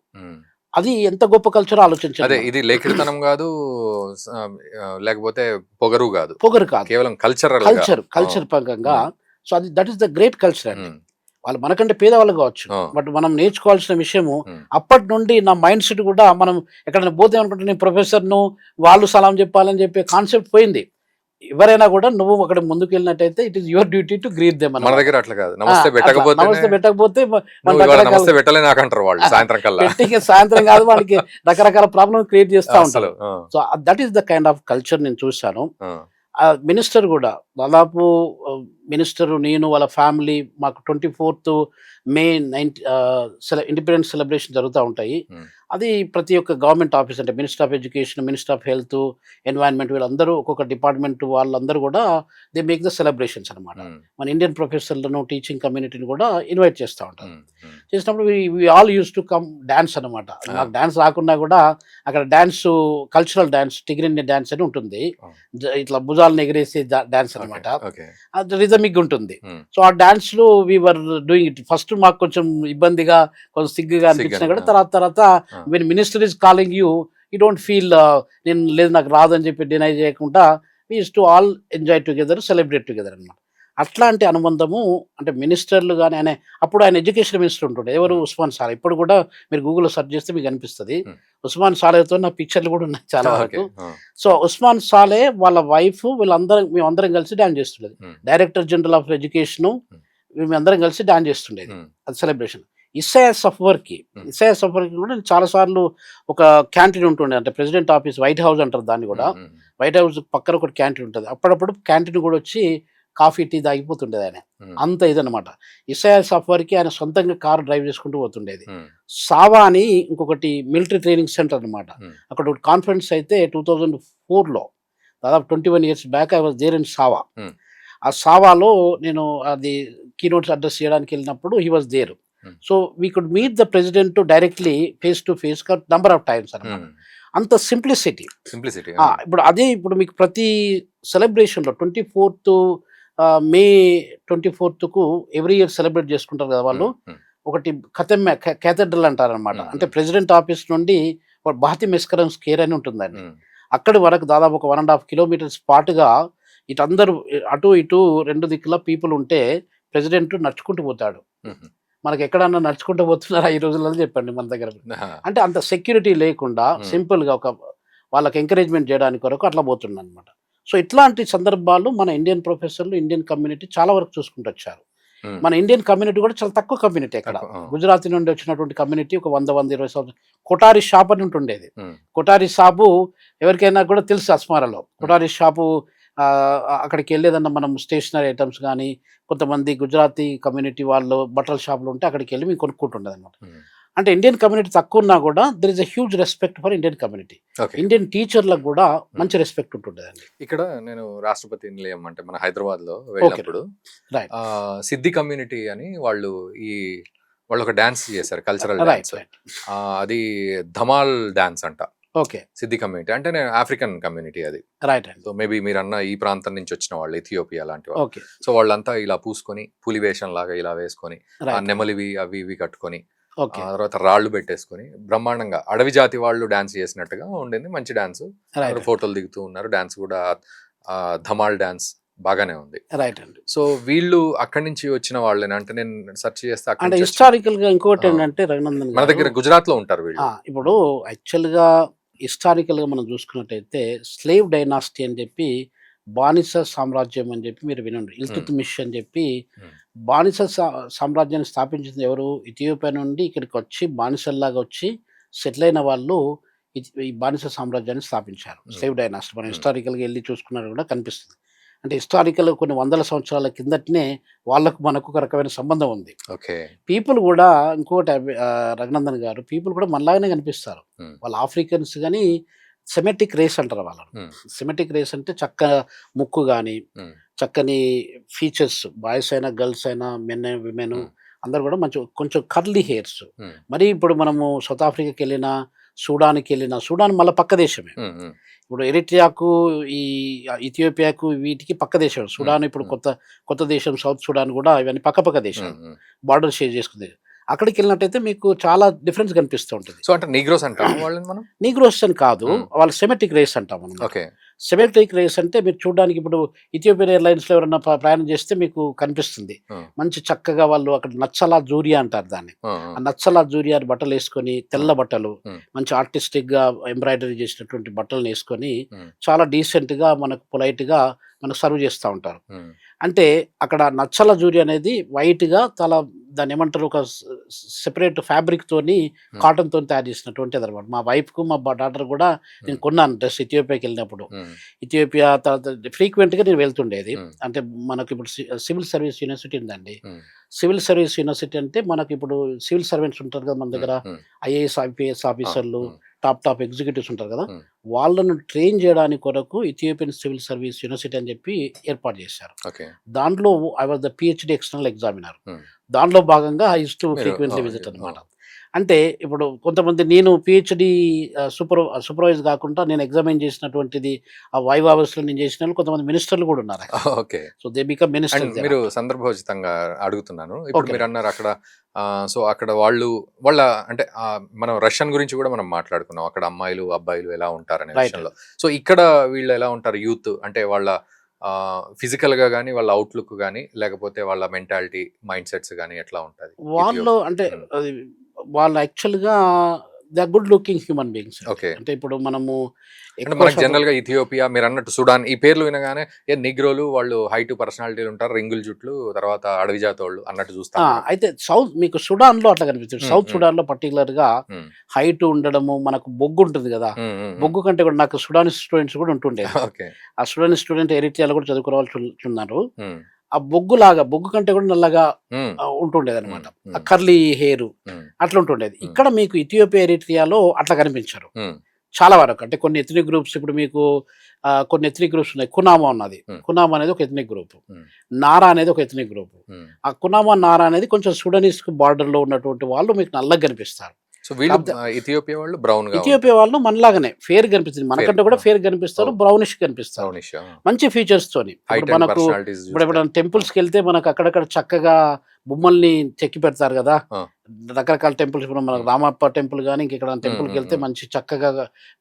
అది ఎంత గొప్ప కల్చర్ ఆలోచించాలి. ఇది లేఖితనం కాదు, లేకపోతే పొగరు కాదు, కేవలం కల్చర్ పరంగా. సో అది that is the great culture అండి. వాళ్ళు మనకంటే పేదవాళ్ళు కావచ్చు, బట్ మనం నేర్చుకోవాల్సిన విషయము అప్పటి నుండి నా మైండ్ సెట్ కూడా మనం ఎక్కడైనా పోతే అనుకుంటే నేను ప్రొఫెసర్ను వాళ్ళు సలాం చెప్పాలని చెప్పే కాన్సెప్ట్ పోయింది. ఎవరైనా కూడా నువ్వు అక్కడ ముందుకు వెళ్ళినట్టయితే it is your duty to greet them. మన దగ్గర అట్లా కాదు, నమస్తే పెట్టకపోతే సాయంత్రం కాదు, వాళ్ళకి రకరకాల ప్రాబ్లమ్ క్రియేట్ చేస్తూ ఉంటారు. So that is the kind of culture నేను చూశాను. మినిస్టర్ కూడా దాదాపు మినిస్టర్ నేను వాళ్ళ ఫ్యామిలీ మాకు 24th May ఇండిపెండెన్స్ సెలబ్రేషన్ జరుగుతూ ఉంటాయి. అది ప్రతి ఒక్క గవర్నమెంట్ ఆఫీస్ అంటే minister of education, minister of health, environment, వీళ్ళందరూ ఒక్కొక్క డిపార్ట్మెంట్ వాళ్ళందరూ కూడా దే మేక్ ద సెలబ్రేషన్స్ అనమాట. మన ఇండియన్ ప్రొఫెసర్లను, టీచింగ్ కమ్యూనిటీని కూడా ఇన్వైట్ చేస్తూ ఉంటారు. చేసినప్పుడు we all used to come dance అనమాట. నాకు డాన్స్ రాకున్నా కూడా అక్కడ dance, cultural dance, Tigrinya dance అని ఉంటుంది. ఇట్లా భుజాలను ఎగిరేసే డాన్స్ అనమాట, అది రిథమిక్ ఉంటుంది. సో ఆ డాన్స్ లో వి వర్ డూయింగ్ ఇట్. ఫస్ట్ మాకు కొంచెం ఇబ్బందిగా, కొంచెం సిగ్గుగా అనిపించినా కూడా తర్వాత when minister is calling you don't feel నేను లేదు నాకు రాదు అని చెప్పి డినై చేయకుండా we used to all enjoy together, celebrate together అన్నమాట. అట్లాంటి అనుబంధము అంటే మినిస్టర్లు కానీ అప్పుడు ఆయన ఎడ్యుకేషన్ మినిస్టర్ ఉంటుండే, ఎవరు ఉస్మాన్ సాలే. ఇప్పుడు కూడా మీరు గూగుల్లో సెర్చ్ చేస్తే మీకు అనిపిస్తుంది. ఉస్మాన్ సాలేతో నా పిక్చర్లు కూడా ఉన్నాయి చాలా వరకు. సో ఉస్మాన్ సాలే వాళ్ళ వైఫ్ మేమందరం కలిసి డాన్స్ చేస్తుండేది. డైరెక్టర్ జనరల్ ఆఫ్ ఎడ్యుకేషన్ మేమందరం కలిసి డాన్స్ చేస్తుండేది, అది సెలబ్రేషన్. ఇస్సాయా సఫ్వర్కి కూడా చాలా సార్లు ఒక క్యాంటీన్ ఉంటుండే, అంటే ప్రెసిడెంట్ ఆఫీస్, వైట్ హౌస్ అంటారు దాన్ని కూడా. వైట్ హౌస్ పక్కన ఒక క్యాంటీన్ ఉంటుంది. అప్పుడప్పుడు క్యాంటీన్ కూడా వచ్చి కాఫీ టీ తాగిపోతుండేది ఆయన, అంత ఇదనమాట. ఇస్సాయా సఫ్వర్కి ఆయన సొంతంగా కారు డ్రైవ్ చేసుకుంటూ పోతుండేది. సావా అని ఇంకొకటి మిలిటరీ ట్రైనింగ్ సెంటర్ అనమాట. అక్కడ ఒక కాన్ఫరెన్స్ అయితే 2004లో, దాదాపు 21 years back, I was there in Sawa. ఆ సావాలో నేను అది కీనోట్స్ అడ్రస్ చేయడానికి వెళ్ళినప్పుడు he was there. So we could meet the president directly face to face number of times అనమాట. అంత సింప్లిసిటీ. ఇప్పుడు అదే ఇప్పుడు మీకు ప్రతి సెలబ్రేషన్లో 24th May 24th every year celebrate చేసుకుంటారు కదా వాళ్ళు. ఒకటి క్యాథెడ్రల్ అంటారనమాట. అంటే ప్రెసిడెంట్ ఆఫీస్ నుండి బహతి మెస్కరన్ స్క్వేర్ అని ఉంటుందండి. అక్కడి వరకు దాదాపు ఒక 1.5 kilometers పాటుగా అందరూ అటు ఇటు 2 దిక్కుల పీపుల్ ఉంటే ప్రెసిడెంట్ నడుచుకుంటూ పోతాడు. మనకి ఎక్కడన్నా నడుచుకుంటూ పోతున్నారా ఈ రోజుల్లో చెప్పండి మన దగ్గర. అంటే అంత సెక్యూరిటీ లేకుండా సింపుల్గా ఒక వాళ్ళకి ఎంకరేజ్మెంట్ చేయడానికి కొరకు అట్లా పోతుంది అనమాట. సో ఇట్లాంటి సందర్భాలు మన ఇండియన్ ప్రొఫెసర్లు, ఇండియన్ కమ్యూనిటీ చాలా వరకు చూసుకుంటూ వచ్చారు. మన ఇండియన్ కమ్యూనిటీ కూడా చాలా తక్కువ కమ్యూనిటీ. అక్కడ గుజరాత్ నుండి వచ్చినటువంటి కమ్యూనిటీ ఒక 100-120 సంవత్సరాలు. కొటారి షాప్ అని ఉంటుండేది. కొటారి షాపు ఎవరికైనా కూడా తెలుసు అస్మారాలో. కొటారి షాపు అక్కడికి వెళ్ళేదన్నా మనం స్టేషనరీ ఐటమ్స్ కానీ, కొంతమంది గుజరాతీ కమ్యూనిటీ వాళ్ళు బట్టల షాపులు ఉంటే అక్కడికి వెళ్ళి మేము కొనుక్కుంటుండేది అనమాట. అంటే ఇండియన్ కమ్యూనిటీ తక్కువ ఉన్నా కూడా there is a huge respect for Indian community. Indian టీచర్లకు కూడా మంచి రెస్పెక్ట్ ఉంటుండేదండి. ఇక్కడ నేను రాష్ట్రపతి నిలయం అంటే మన హైదరాబాద్ లో వెళ్ళినప్పుడు సిద్ధి కమ్యూనిటీ అని వాళ్ళు ఒక డాన్స్ చేశారు, కల్చరల్ డాన్స్. అది ధమాల్ డాన్స్ అంట. ఓకే, సిద్ధి కమ్యూనిటీ అంటే నేను ఆఫ్రికన్ కమ్యూనిటీ అది. రైట్. సో మేబీ మీరు అన్న ఈ ప్రాంతం నుంచి వచ్చిన వాళ్ళు, ఇథియోపియా లాంటి వాళ్ళు. సో వాళ్ళంతా ఇలా పూసుకొని పులి వేషం లాగా ఇలా వేసుకొని, ఆ నెమలివి అవి ఇవి కట్టుకొని ఓకే. తర్వాత రాళ్ళు పెట్టేసుకొని బ్రహ్మాండంగా అడవి జాతి వాళ్ళు డాన్స్ చేసినట్టుగా ఉండింది. మంచి డాన్స్. రైట్ అందరూ అండి. ఫోటోలు దిగుతూ ఉన్నారు. డాన్స్ కూడా ధమాల్ డాన్స్ బాగానే ఉంది. రైట్ అండి. సో వీళ్ళు అక్కడి నుంచి వచ్చిన వాళ్ళేనా? అంటే నేను సెర్చ్ చేస్తే అక్కడి అంటే నుంచి వచ్చిన హిస్టారికల్‌గా ఇంకోటి ఆ! ఏంటంటే రఘునందన్ మన గారు దగ్గర గుజరాత్‌లో ఉంటారు వీళ్ళు. ఇప్పుడు యాక్చువల్‌గా హిస్టారికల్‌గా మనం చూసుకున్నట్టయితే స్లేవ్ డైనాసిటీ అని చెప్పి బానిస సామ్రాజ్యం అని చెప్పి మీరు వినండి. హ్మ్. ఇల్తుత్మిష్ అని చెప్పి హ్మ్. బానిస సామ్రాజ్యాన్ని స్థాపించింది ఎవరు? ఇథియోపియా నుండి ఇక్కడికొచ్చి బానిసల్లాగా వచ్చి సెటిల్ అయిన వాళ్ళు ఈ బానిస సామ్రాజ్యాన్ని స్థాపించారు. హ్మ్. Slave dynasty. మనం హ్మ్. హిస్టారికల్‌గా ఎళ్లి చూసుకున్నా కూడా కనిపిస్తుంది. అంటే హిస్టారికల్‌గా కొన్ని వందల సంవత్సరాల కిందటనే వాళ్ళకు మనకు ఒక రకమైన సంబంధం ఉంది. ఓకే. పీపుల్ గూడా ఇంకోటి రఘునందన్ గారు పీపుల్ కూడా మనలాగానే కనిపిస్తారు. హ్మ్. వాళ్ళు ఆఫ్రికన్స్ గాని సెమెటిక్ రేస్ అంటారు వాళ్ళని. హ్మ్. సెమెటిక్ రేస్ అంటే ముక్కు గాని, హ్మ్. చక్కని ఫీచర్స్ బాయ్స్ అయినా, గర్ల్స్ అయినా, విమెన్ హ్మ్. అందరూ గూడా కొంచెం కర్లీ హెయిర్స్. హ్మ్. మరి ఇప్పుడు మనము సౌత్ ఆఫ్రికాకెళ్ళినా, సూడాన్ మళ్ళా పక్క దేశమే. హ్మ్. హ్మ్. ఇప్పుడు ఎరిట్రియాకు, ఈ ఇథియోపియాకు వీటికి పక్క దేశం. హ్మ్. సుడాన్ ఇప్పుడు హ్మ్. కొత్త దేశం సౌత్ సుడాన్ గూడా ఇవన్నీ పక్కపక్క హ్మ్. దేశాలు. హ్మ్. బార్డర్ షేర్ చేసుకుంది. అక్కడికెళ్ళినట్టయితే మీకు చాలా డిఫరెన్స్ కనిపిస్తూ ఉంటది. సో అంటే నీగ్రోస్ అంటామా వాళ్ళని మనం? నీగ్రోస్ అని కాదు. హ్మ్. వాళ్ళు సెమెటిక్ రేస్ అంటాం అనమాట. ఓకే. సెమెటిక్ రేస్ అంటే మీరు చూడ్డానికి ఇప్పుడు ఇథియోపియన్ ఎయిర్‌లైన్స్‌లో ఎవరైనా ప్రయాణం చేస్తే మీకు కనిపిస్తుంది. ఆ! మంచి చక్కగా వాళ్ళు అక్కడ నచ్చలా జూరియా అంటారు దాన్ని. ఆ! ఆ! ఆ నచ్చలా జూరియా బట్టలేసుకొని, ఆ! తెల్ల బట్టలు, హ్మ్. మంచి ఆర్టిస్టిక్‌గా ఎంబ్రాయిడరీ చేసినటువంటి బట్టలనేసుకొని, హ్మ్. చాలా డీసెంట్‌గా మనకు పొలైట్‌గా మనకు సర్వ్ చేస్తా ఉంటారు. హ్మ్. అంటే అక్కడ నచ్చల జూరి అనేది వైట్‌గా దాన్నేమంటారు ఒక సెపరేట్ ఫ్యాబ్రిక్‌తోని హ్మ్. కాటన్‌తోని తయారు చేసినటువంటిదనమాట. మా వైఫ్‌కు, మా డాటర్ గూడా నేను హ్మ్. కొన్నాను డ్రెస్ ఇథియోపియాకెళ్ళినప్పుడు. హ్మ్. ఇథియోపియా తర్వాత ఫ్రీక్వెంట్‌గా నేను వెళ్తుండేది. హ్మ్. అంటే మనకిప్పుడు సివిల్ సర్వీస్ యూనివర్సిటీ ఉందండి. హ్మ్. సివిల్ సర్వీస్ యూనివర్సిటీ అంటే మనకిప్పుడు సివిల్ సర్వెంట్స్ ఉంటారు కదా మన హ్మ్. దగ్గర. హ్మ్. ఐఏఎస్, ఐపీఎస్ ఆ! ఆఫీసర్లు, హ్మ్. టాప్ ఎగ్జిక్యూటివ్స్ ఉంటారు కదా! హ్మ్. వాళ్ళను ట్రైన్ జేయడానికి కొరకు ఇథియోపియన్ సివిల్ సర్వీస్ యూనివర్సిటీ అని చెప్పి ఏర్పాటు చేశారు. ఓకే. దాంట్లో I was the PhD external examiner. హ్మ్. దాంట్లో భాగంగా ఐ యూజ్డ్ టు మీరు ఆ! ఫ్రీక్వెంట్‌లీ విజిట్ ఆ! అనమాట. అంటే ఇప్పుడు కొంతమంది నేను పీహెచ్‌డీ సూపర్వైజ్ కాకుండా నేను ఎగ్జామిన్ చేసినటువంటిది ఆ వైవా అవర్స్‌లో నేను చేసినోళ్ళు కొంతమంది మినిస్టర్‌లు కూడా ఉన్నారు actually. Okay. So, they become and ministers మీరు దేరాఫ్టర్. సందర్భోచితంగా అడుగుతున్నాను. ఇప్పుడు ఓకే రైట్. మీరన్నారు అక్కడ సో, అక్కడ వాళ్ళ అంటే మనం రష్యన్ గురించి గూడా మనం మాట్లాడుకున్నాం. అక్కడ అమ్మాయిలు, అబ్బాయిలు ఎలా ఉంటారనే రైట్ విషయంలో. అండి. సో, ఇక్కడ వీళ్ళు ఎలా ఉంటారు యూత్? అంటే వాళ్ళ ఫిజికల్‌గా గాని, వాళ్ళ అవుట్‌లుక్ గాని, లేకపోతే వాళ్ళ మెంటాలిటీ, మైండ్ సెట్స్ గాని ఎట్లా ఉంటది? వాళ్ళు అంటే హ్మ్. అది వాళ్ళు యాక్చువల్‌గా they are good looking human beings అండి. ఓకే. అంటే ఇప్పుడు మనము అంటే ఎక్కువ మనకు శాతం జనరల్‌గా ఇథియోపియా మీరన్నట్టు సుడాన్ ఈ పేర్లు వినగానే నిగ్రోలు వాళ్ళు హైట్ పర్సనాలిటీలు ఉంటారు. రింగుల జుట్లు తర్వాత అడవి జాతోళ్ళు అన్నట్టు చూస్తాం మనం. అయితే మీకు సుడాన్‌లో అట్లా కనిపిస్తుంది. హ్మ్. సౌత్ హ్మ్. సుడాన్‌లో పర్టిక్యులర్‌గా హ్మ్. హైట్ ఉండడము, మనకు బొగ్గు ఉంటుంది గదా! హ్మ్. హ్మ్. హ్మ్. బొగ్గు కంటే కూడా నాకు సుడానీస్ స్టూడెంట్స్ కూడా ఉంటుండేది. ఓకే. ఆ సుడానీస్ స్టూడెంట్ ఎరిట్రియాలో కూడా చదువుకునే వాళ్ళు ఉన్నారు. హ్మ్. ఆ బొగ్గు కంటే కూడా నల్లగా హ్మ్. ఉంటుండేదనమాట. హ్మ్. ఆ హ్మ్. కర్లీ హెయిరు హ్మ్. అట్లా ఉంటుండేది. హ్మ్. ఇక్కడ మీకు ఇథియోపియా, ఎరిట్రియాలో అట్లా కనిపించరు. హ్మ్. చాలా వరకు. అంటే కొన్ని ఎథ్నిక్ గ్రూప్స్ ఇప్పుడు మీకు కొన్ని ఎథ్నిక్ గ్రూప్స్ ఉన్నాయి. కునామా ఉన్నది. హ్మ్. కునామా అనేది ఒక ఎథ్నిక్ గ్రూప్. హ్మ్. నారా అనేది ఒక ఎథ్నిక్ గ్రూప్. హ్మ్. ఆ కునామా, నారా అనేది కొంచెం సుడనీస్‌కి బార్డర్‌లో ఉన్నటువంటి వాళ్ళు మీకు నల్లగా కనిపిస్తారు. సో, వీళ్ళు కాపోతే ఇథియోపియా వాళ్ళు బ్రౌన్‌గా ఇథియోపియా ఉంటారు. వాళ్ళు మనలాగానే ఫేర్‌గా కనిపిస్తుంది. ఫెయిర్. మనకంటే కూడా ఆ! ఫేర్‌గా కనిపిస్తారు. ఓహ్! బ్రౌనిష్ కనిపిస్తారు. బ్రౌనిష్. ఆ! మంచి ఫీచర్స్‌తోని. ఇప్పుడు హైట్ అండ్ మనకు పర్సనాలిటీస్ ఇప్పుడు చూస్తే. ఎప్పుడైనా ఆ! టెంపుల్స్‌కెళ్తే మనకు అక్కడక్కడ చక్కగా బొమ్మల్ని చెక్కి పెడతారు గదా! ఆ! రకరకాల టెంపుల్స్ ఇప్పుడు మనకు హ్మ్. రామప్ప టెంపుల్ గాని, ఇంకెక్కడైనా హ్మ్. హ్మ్. టెంపుల్‌కెళ్తే హ్మ్. మంచి చక్కగా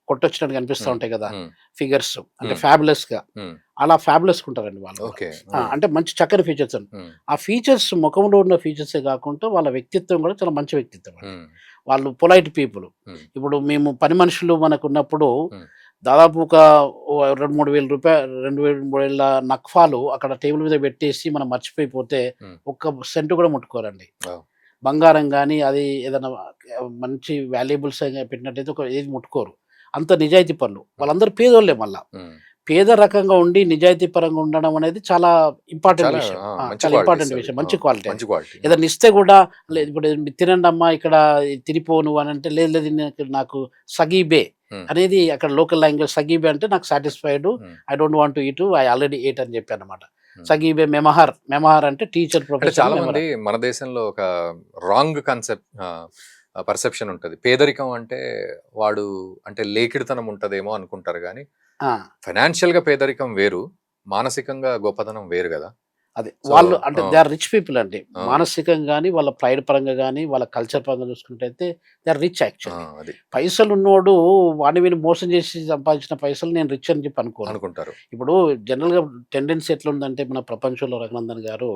కొట్టొచ్చినట్టు కనిపిస్తా హ్మ్. ఉంటాయి గదా! హ్మ్. ఫిగర్స్ అంటే హ్మ్. ఫ్యాబులస్‌గా. హ్మ్. అలా ఫ్యాబులస్‌గా ఉంటారండి వాళ్ళు గూడా. ఓకే. ఆ! అంటే మంచి చక్కని ఫీచర్స్ అండి. హ్మ్. ఆ ఫీచర్స్ ముఖంలో ఉన్న ఫీచర్సే గాకుండా వాళ్ళ వ్యక్తిత్వం గూడా చాలా మంచి వ్యక్తిత్వం అండి. హ్మ్. వాళ్ళు పొలైట్ పీపుల్. హ్మ్. ఇప్పుడు మేము పని మనుషులు మనకున్నప్పుడు హ్మ్. దాదాపు ఒక ఓ రూ. 2, 3000 2,000 నక్ఫాలు అక్కడ టేబుల్ మీద పెట్టేసి మనం మర్చిపోయిపోతే హ్మ్. ఒక్క సెంటు కూడా ముట్టుకోరండి. ఓహ్! బంగారం గాని, అది ఏదైనా మంచి వాల్యుబుల్స్ పెట్టినట్టయితే ఏది ముట్టుకోరు. అంత నిజాయితీ పరులు. హ్మ్. వాళ్ళందరూ పేదోళ్ళే మళ్ళా. హ్మ్. పేద రకంగా ఉండి నిజాయితీ పరంగా ఉండడం అనేది చాలా ఇంపార్టెంట్ చాలా విషయం. మంచి చాలా క్వాలిటీస్ ఇంపార్టెంట్ అవి. విషయం. ఆ! మంచి క్వాలిటీ అది. మంచి క్వాలిటీ. ఆ! ఏదైనా ఇస్తే గూడా హ్మ్. లేదు ఇప్పుడు తినండమ్మా ఇక్కడ తినిపో నువ్వు అనంటే, లేదు లేదు నాకు సగీబే హ్మ్. అనేది అక్కడ లోకల్ లాంగ్వేజ్ సగీబే అంటే నాకు సాటిస్ఫైడ్. హ్మ్. I don't want to eat. I already ate అని చెప్పానన్నమాట. హ్మ్. సగీబే మెమహార్ అంటే టీచర్ అంటే ప్రొఫెసర్ చాలామంది మెమహార్. మన దేశంలో ఒక రాంగ్ కన్సెప్ట్ పర్సెప్షన్ ఉంటది. పేదరికం అంటే వాడు అంటే లేకిడితనం ఉంటదేమో అనుకుంటారు గానీ, ఆ! ఫైనాన్షియల్‌గా పేదరికం వేరు. మానసికంగా గొప్పతనం వేరు గదా! అదే సో వాళ్ళు అంటే దే ఆర్ రిచ్ పీపుల్ అండి. మానసికంగా గాని, వాళ్ళ ప్రైడ్ పరంగా గాని, వాళ్ళ కల్చర్ పరంగా చూసుకున్నట్టయితే దే ఆర్ రిచ్ యాక్చువల్లీ. అది పైసలున్నోడు వాడిని వీడిని మోసం చేసి సంపాదించిన పైసలు నేను రిచ్ అని చెప్పి అనుకోను. అనుకుంటారు. ఇప్పుడు జనరల్‌గా టెండెన్సీ ఎట్లుందంటే మన ప్రపంచంలో రఘునందన్ గారు,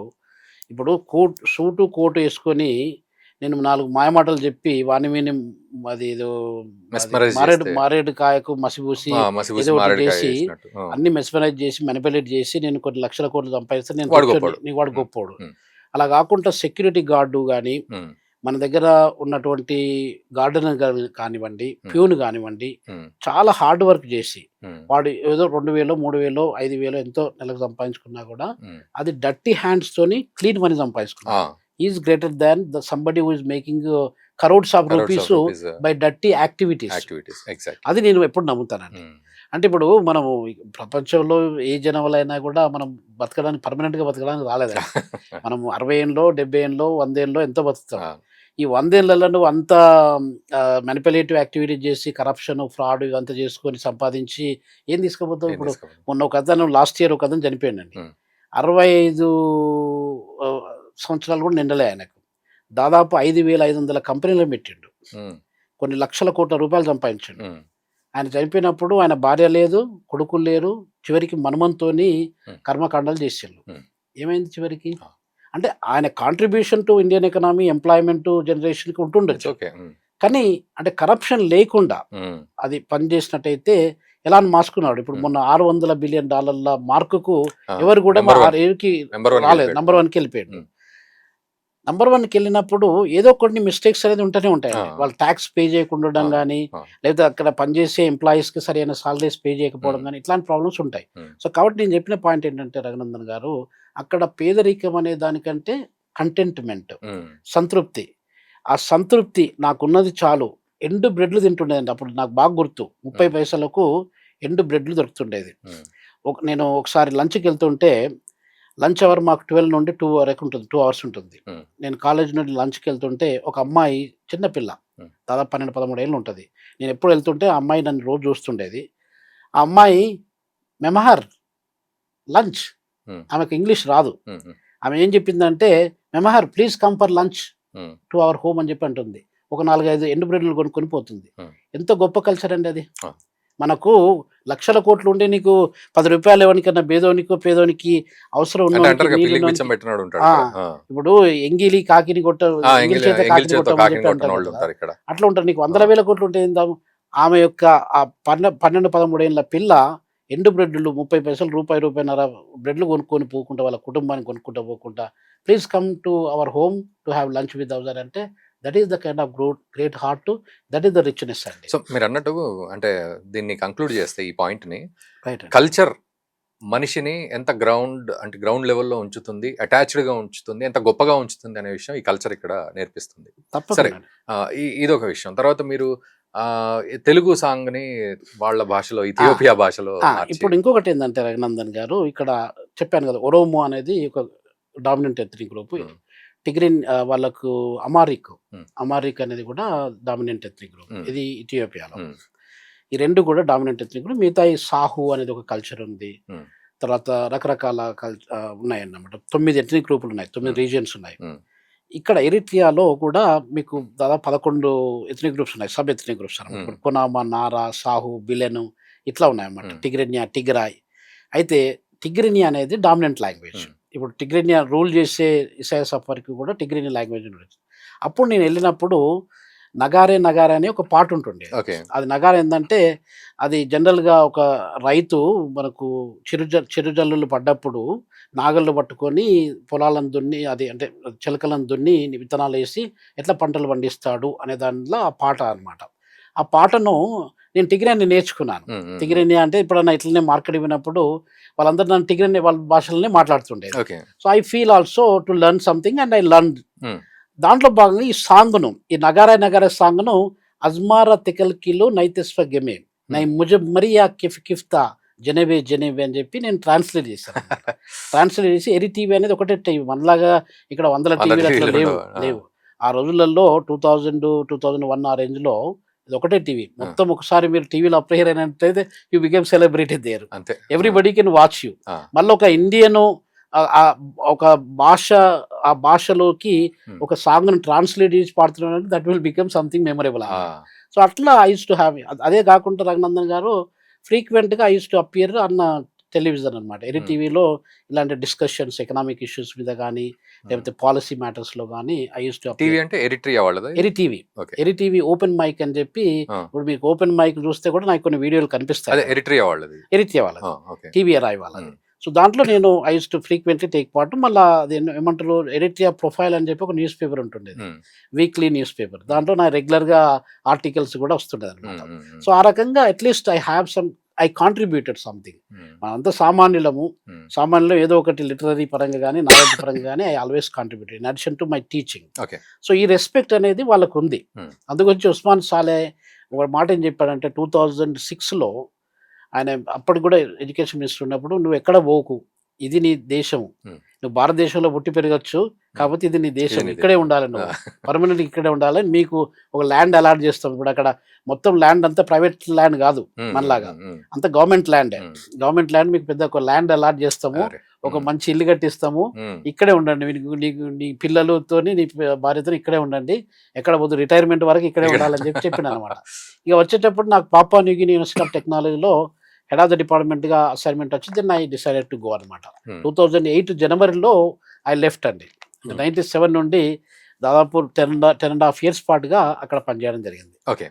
ఇప్పుడు సూటు, కోటు యేసుకొని నేను 4 మాయమాటలు జెప్పి వాడిని వీడిని అది ఏదో అది మెస్మరైజ్ మారేడు చేస్తే మారేడు కాయకు మసిబూసి మసిపూసి ఏదో ఒకటి మారేడుకాయ జేసి వేసినట్టు. అన్నీ మెస్మరైజ్ జేసి, మానిప్యులేట్ జేసి నేను కొన్ని లక్షల కోట్లు సంపాదిస్తే నేను వాడు రిచ్చోడిని, గొప్పోడు. వాడు హ్మ్. గొప్పోడు. హ్మ్. అలా గాకుండా సెక్యూరిటీ గార్డు గాని, హ్మ్. మన దగ్గర ఉన్నటువంటి గార్డెనర్ కానివ్వండి, హ్మ్. ప్యూన్ గానివ్వండి, హ్మ్. చాలా హార్డ్ వర్క్ జేసి హ్మ్. వాడు ఏదో 2000, 3000, 5000 ఎంతో నెలకు సంపాదించుకున్నా గూడా హ్మ్. అది డర్టీ హ్యాండ్స్‌తోని క్లీన్ మనీ ఆ! సంపాదించుకున్నాడు. He is greater than somebody who is making crores of crores rupees of rupees by dirty activities. Activities. Exactly. అది నేను ఎప్పుడు నమ్ముతానండి. హ్మ్. అంటే ఇప్పుడు మనము ప్రపంచంలో ఏ జనములైనా గూడా మనం బతకడానికి పర్మనెంట్‌గా బతకడానికి రాలేదండి. మనం 60 ఏండ్లో, 70 ఏండ్లో, 100 ఏండ్లో ఎంతో బతుకుతాం. ఆ! ఈ 100 ఏళ్లలో నువ్వు అంత మానిప్యులేటివ్ యాక్టివిటీస్ చేసి, కరప్షన్, ఫ్రాడ్ ఇవంతా చేసుకొని సంపాదించి ఏం తీసుకుపోతావు ఏం ఇప్పుడు? తీసుకోవాలి? మొన్న ఒకతను లాస్ట్ ఇయర్ ఒకతను చనిపోయిండండి. హ్మ్. 65 ఆహ్, సంవత్సరాలు కూడా నిండలే ఆయనకు. దాదాపు 5,500 కంపెనీలను పెట్టిండు. హ్మ్. కొన్ని లక్షల కోట్ల రూపాయలు సంపాదించిండు. హ్మ్. ఆయన చనిపోయినప్పుడు ఆయన భార్య లేదు, కొడుకులు లేరు. చివరికి మనుమనితోని హ్మ్. కర్మకాండాలు చేసిండు. హ్మ్. ఏమైంది చివరికి? ఆ! అంటే ఆయన contribution to Indian economy, employment జనరేషన్‌కి ఇట్స్ ఉంటుండొచ్చు. ఓకే. హ్మ్. కానీ అంటే కరప్షన్ లేకుండా హ్మ్. అది పనిచేసినట్టయితే ఎలాన్ మస్కున్నాడు. ఇప్పుడు హ్మ్. మొన్న $600 బిలియన్ మార్కుకు ఆ! ఎవరు కూడా నంబర్ 1. 6 నంబర్ 1కి రాలేదు. వెళ్ళిపోయాడు. నంబర్ హ్మ్. 1కి వెళ్ళిపోయిండు. హ్మ్. నంబర్ 1కెళ్ళినప్పుడు ఏదో కొన్ని మిస్టేక్స్ అనేది ఉంటూనే ఆ! ఉంటాయండి. వాళ్ళు టాక్స్ పే చేయకుండా ఆ! ఉండడం గానీ, ఆ! లేదా అక్కడ పనిచేసే ఎంప్లాయీస్‌కి సరైన సాలరీస్ పే చేయకపోవడం హ్మ్. గానీ, ఇట్లాంటి ప్రాబ్లమ్స్ ఉంటాయి. హ్మ్. సో, కాబట్టి నేను చెప్పిన పాయింట్ ఏంటంటే రఘునందన్ గారు, అక్కడ పేదరికం అనే దానికంటే కంటెంట్‌మెంట్, హ్మ్. సంతృప్తి. ఆ సంతృప్తి నాకున్నది చాలు. ఎండు బ్రెడ్‌లు తింటుండేదండి. అప్పుడు నాకు బాగా గుర్తు. 30 హ్మ్. పైసలకు ఎండు బ్రెడ్‌లు దొరుకుతుండేది. హ్మ్. నేను ఒకసారి లంచ్‌కెళ్తుంటే, లంచ్ అవర్ మాకు 12 నుండి 2 వరకు ఉంటుంది. 2 అవర్స్ ఉంటుంది. హ్మ్. నేను కాలేజీ నుండి లంచ్‌కెళ్తుంటే ఒక అమ్మాయి చిన్న పిల్ల. హ్మ్. దాదాపు 12, 13 ఏళ్ళు ఉంటది. నేనెప్పుడు ఎళ్తుంటే ఆ అమ్మాయి నన్ను రోజు చూస్తుండేది. ఆ అమ్మాయి మెమహర్ లంచ్. హ్మ్. ఆమెకు ఇంగ్లీష్ రాదు. హ్మ్. హ్మ్. ఆమె ఏం చెప్పిందంటే, "మెమహర్ ప్లీజ్ కమ్ ఫర్ లంచ్ హ్మ్. టు అవర్ హోమ్" అని చెప్పి అంటుంది. ఒక 4, 5 ఎండు బ్రెడ్‌లు కొనుక్కొని పోతుంది. హ్మ్. ఎంత గొప్ప కల్చర్ అండి అది. ఆ! మనకు లక్షల కోట్లు ఉంటే నీకు రూ. 10 ఎవనికన్నా బేదోనికో, పేదోనికి అవసరం అంటే ఉన్నోనికి, అంటారుగా పిల్లికి బిచ్చం నీళ్ళున్నోనికి పెట్టినోడు ఉంటాడు ఆ! ఇక్కడ. ఆ! ఇప్పుడు ఎంగిలి కాకిని ఆ! ఎంగిలి ఎంగిలి చేత ఎంగిలి కాకిని చేత్తో కొట్టమని కాకిని చెప్పి అంటారు కొట్టనోళ్ళు కదా! ఉంటారిక్కడ. అట్లా ఉంటారు. నీకు ఆ! వందల వేల కోట్లు ఉంటే ఏందాము? ఆమె యొక్క ఆ 12, 13 ఏళ్ల పిల్ల ఎండు బ్రెడ్‌లు 30 పైసలు, రూపాయి, రూపాయిన్నర బ్రెడ్‌లు కొనుక్కొని పోకుంటా, వాళ్ళ కుటుంబానికి కొనుక్కుంటా పోకుంటా, "please come to our home to have lunch with us" అంటే that is the kind of great heart. That is the richness అండి. సో, మీరన్నట్టు అంటే దీన్ని కంక్లూడ్ చేస్తే ఈ పాయింట్‌ని రైట్ అండి. కల్చర్ మనిషిని ఎంత అంటే గ్రౌండ్ లెవెల్‌లో ఉంచుతుంది, అటాచ్డ్‌గా ఉంచుతుంది, ఎంత గొప్పగా ఉంచుతుంది అనే విషయం ఈ కల్చర్ ఇక్కడ నేర్పిస్తుంది. సరే, తప్పకుండా అండి. ఇదొక విషయం. తర్వాత మీరు ఈ తెలుగు సాంగ్‌ని వాళ్ళ భాషలో ఆ! ఇథియోపియా భాషలో ఆ! మార్చి ఇప్పుడు ఇంకొకటేందంటే రఘునందన్ గారు ఇక్కడ చెప్పాను గదా! ఒరోమో అనేది ఒక డామినెంట్ ఎథ్నిక్ గ్రూప్. హ్మ్. టిగ్రిన్ వాళ్ళకు అమారిక్. హ్మ్. అమారిక్ అనేది కూడా డామినెంట్ ఎథ్నిక్ గ్రూప్. హ్మ్. ఇది ఇథియోపియాలో. హ్మ్. ఈ 2 కూడా డామినెంట్ ఎథ్నిక్ గ్రూప్. మిగతాయి సాహు అనేది ఒక కల్చర్ ఉంది. హ్మ్. తర్వాత రకరకాల ఉన్నాయన్నమాట. 9 ఎథ్నిక్ గ్రూపులున్నాయి. 9 హ్మ్. రీజియన్స్ ఉన్నాయి. హ్మ్. ఇక్కడ ఎరిట్రియాలో కూడా మీకు దాదాపు 11 ఎథ్నిక్ గ్రూప్స్ ఉన్నాయి. సబ్ ఎథ్నిక్ గ్రూప్స్ అన్నమాట. హ్మ్. ఇప్పుడు కునామా, నారా, సాహు, బిలెను ఇట్లా ఉన్నాయన్నమాట. హ్మ్. టిగ్రిన్యా, టిగ్రాయ్. అయితే టిగ్రిన్యా అనేది డామినెంట్ లాంగ్వేజ్. హ్మ్. ఇప్పుడు టిగ్రిన్యా రూల్ చేసే ఇసాయాస్ అఫ్వర్కి కూడా టిగ్రిన్యా లాంగ్వేజ్ ఉండొచ్చు. అప్పుడు నేనెళ్ళినప్పుడు 'నగారే నగారే' అని ఒక పాటుంటుండేది. ఓకే. అది నగారా ఏందంటే అది జనరల్‌గా ఒక రైతు మనకు చిరుజల్లులు పడ్డప్పుడు నాగళ్ళు పట్టుకొని పొలాలను దున్ని అది అంటే చిలకలను దున్ని విత్తనాలేసి ఎట్లా పంటలు పండిస్తాడు అనే దాంట్లో ఆ పాట అన్నమాట. ఆ పాటను నేను టిగ్రిని నేర్చుకున్నాను. హ్మ్. హ్మ్. హ్మ్. టిగ్రిని అంటే ఎప్పుడన్నా ఇట్లనే మార్కెట్‌కి పోయినప్పుడు వాళ్ళందరూ నన్ను టిగ్రిని వాళ్ళ భాషలోనే మాట్లాడుతుండేది. Okay. So, I feel also to learn something and I learned. Hmm. దాంట్లో భాగంగా ఈ సాంగ్‌ను, ఈ 'నగారా నగారా' సాంగ్‌ను 'అజ్మారా తెకల్కిలో నైతెస్ఫ గెమే నై హ్మ్. ముజబ్ మరియా కిఫ్ కిఫ్తా జెనెవే జెనెవే' అని చెప్పి నేను ట్రాన్స్‌లేట్ చేశాననమాట. ట్రాన్స్‌లేట్ చేసి ఎరి టీవీ అనేది ఒకటే టీవీ. మనలాగా ఇక్కడ వందల 100 టీవీలు అట్లా లేవు. టీవీలుండవు. ఆ! లేవు. ఆ రోజులలో 2000, 2001 ఆ రేంజ్‌లో ఇదొకటే టీవీ. ఆ! మొత్తం ఒకసారి మీరు టీవీలో అపియర్ అయినట్టయితే యూ బికేమ్ సెలబ్రిటీ దేర్. అంతే. ఆ! Everybody can watch you. ఆ! మళ్ళొక ఇండియను ఒక భాష, ఆ భాషలోకి Hmm. ఒక సాంగ్‌ని ట్రాన్స్‌లేట్ చేసి పాడుతున్నాడంటే that will become something memorable ఆ, అన్నమాట. సో, అట్లా ఐ యూజ్డ్ టు హ్యావ్ అదే కాకుండా రఘునందన్ గారు ఫ్రీక్వెంట్‌గా ఐ యూజ్డ్ టు అపియర్ అన్న టెలివిజన్ అన్నమాట. Hmm. ఎన్‌టీవీలో ఇలాంటి డిస్కషన్స్ ఎకనామిక్ ఇష్యూస్ మీద గానీ, లేకపోతే పాలిసీ మ్యాటర్స్‌లో గానీ I used to TV appear. అంటే ఎరిట్రియా వాళ్ళదా ఇది? ఎరిటీవీ. ఓకే. ఎరిటీవీ ఓపెన్ మైక్ అని చెప్పి ఆ, ఇప్పుడు మీకు ఓపెన్ మైక్ చూస్తే కూడా నాకు కొన్ని వీడియోలు కనిపిస్తాయి అదే అక్కడ. ఎరిట్రియా వాళ్ళది. ఎరిత్రియా వాళ్ళది. ఓకే. టీవీఆర్ఐ వాళ్ళది. Hmm. సో, దాంట్లో నేను I used to frequently take part. మళ్ళా అది ఏమంటారు ఎరిట్రియా ప్రొఫైల్ అని చెప్పి ఒక న్యూస్ పేపర్ ఉంటుండేది. Hmm. Weekly news paper. దాంట్లో నా రెగ్యులర్‌గా ఆర్టికల్స్ కూడా వస్తుండేదన్నమాట. Hmm. Hmm. సో, ఆ రకంగా at least I have some I contributed something. Hmm. మనంతా సామాన్యులము. Hmm. సామాన్యులం ఏదో ఒకటి లిటరరీ పరంగా గానీ, నాలెడ్జ్ పరంగా గానీ I always contributed in addition to my teaching. Okay. So, ఈ రెస్పెక్ట్ అనేది వాళ్ళకుంది. Hmm. అందుగురించి ఉస్మాన్ సాలే ఒక మాట ఏం చెప్పాడంటే 2006లో ఆయన అప్పటికి కూడా ఎడ్యుకేషన్ మినిస్టర్ ఉన్నప్పుడు, "నువ్వు ఎక్కడ పోకు. ఇది నీ దేశము. Hmm. నువ్వు భారతదేశంలో పుట్టి పెరగొచ్చు. కాకపోతే ఇది నీ దేశం. ఇది నీ ఇక్కడే దేశం. ఉండాలి నువ్వు. Ah. పర్మనెంట్ ఇక్కడే ఉండాలి. మీకు ఒక ల్యాండ్ అలాట్ చేస్తాం." ఇప్పుడు అక్కడ మొత్తం ల్యాండ్ అంతా ప్రైవేట్ ల్యాండ్ కాదు Hmm. మనలాగా. Hmm. అంతా గవర్నమెంట్ ల్యాండే. Hmm. గవర్నమెంట్ ల్యాండ్ మీకు పెద్ద ఒక ల్యాండ్ అలాట్ చేస్తాము. అరే. ఒక Hmm. మంచి ఇల్లు కట్టిస్తాము. Hmm. ఇక్కడే ఉండండి. నీ పిల్లలతోని నీ భార్యతోని ఇక్కడే ఉండండి. ఎక్కడ పోదు రిటైర్మెంట్ వరకు ఇక్కడే ఉండాలని చెప్పిండనమాట. ఇక వచ్చేటప్పుడు నాకు పాపువా న్యూగిని యూనివర్సిటీ ఆఫ్ టెక్నాలజీలో హెడ్ ఆఫ్ ద డిపార్ట్మెంట్‌గా అసైన్‌మెంట్ వచ్చింది. Then I decided to go అనమాట. Hmm. 2008 జనవరిలో ఐ లెఫ్ట్ అండి. 97 నుండి దాదాపు 10.5 ఇయర్స్ పాటుగా అక్కడ పనిచేయడం జరిగింది. ఓకే.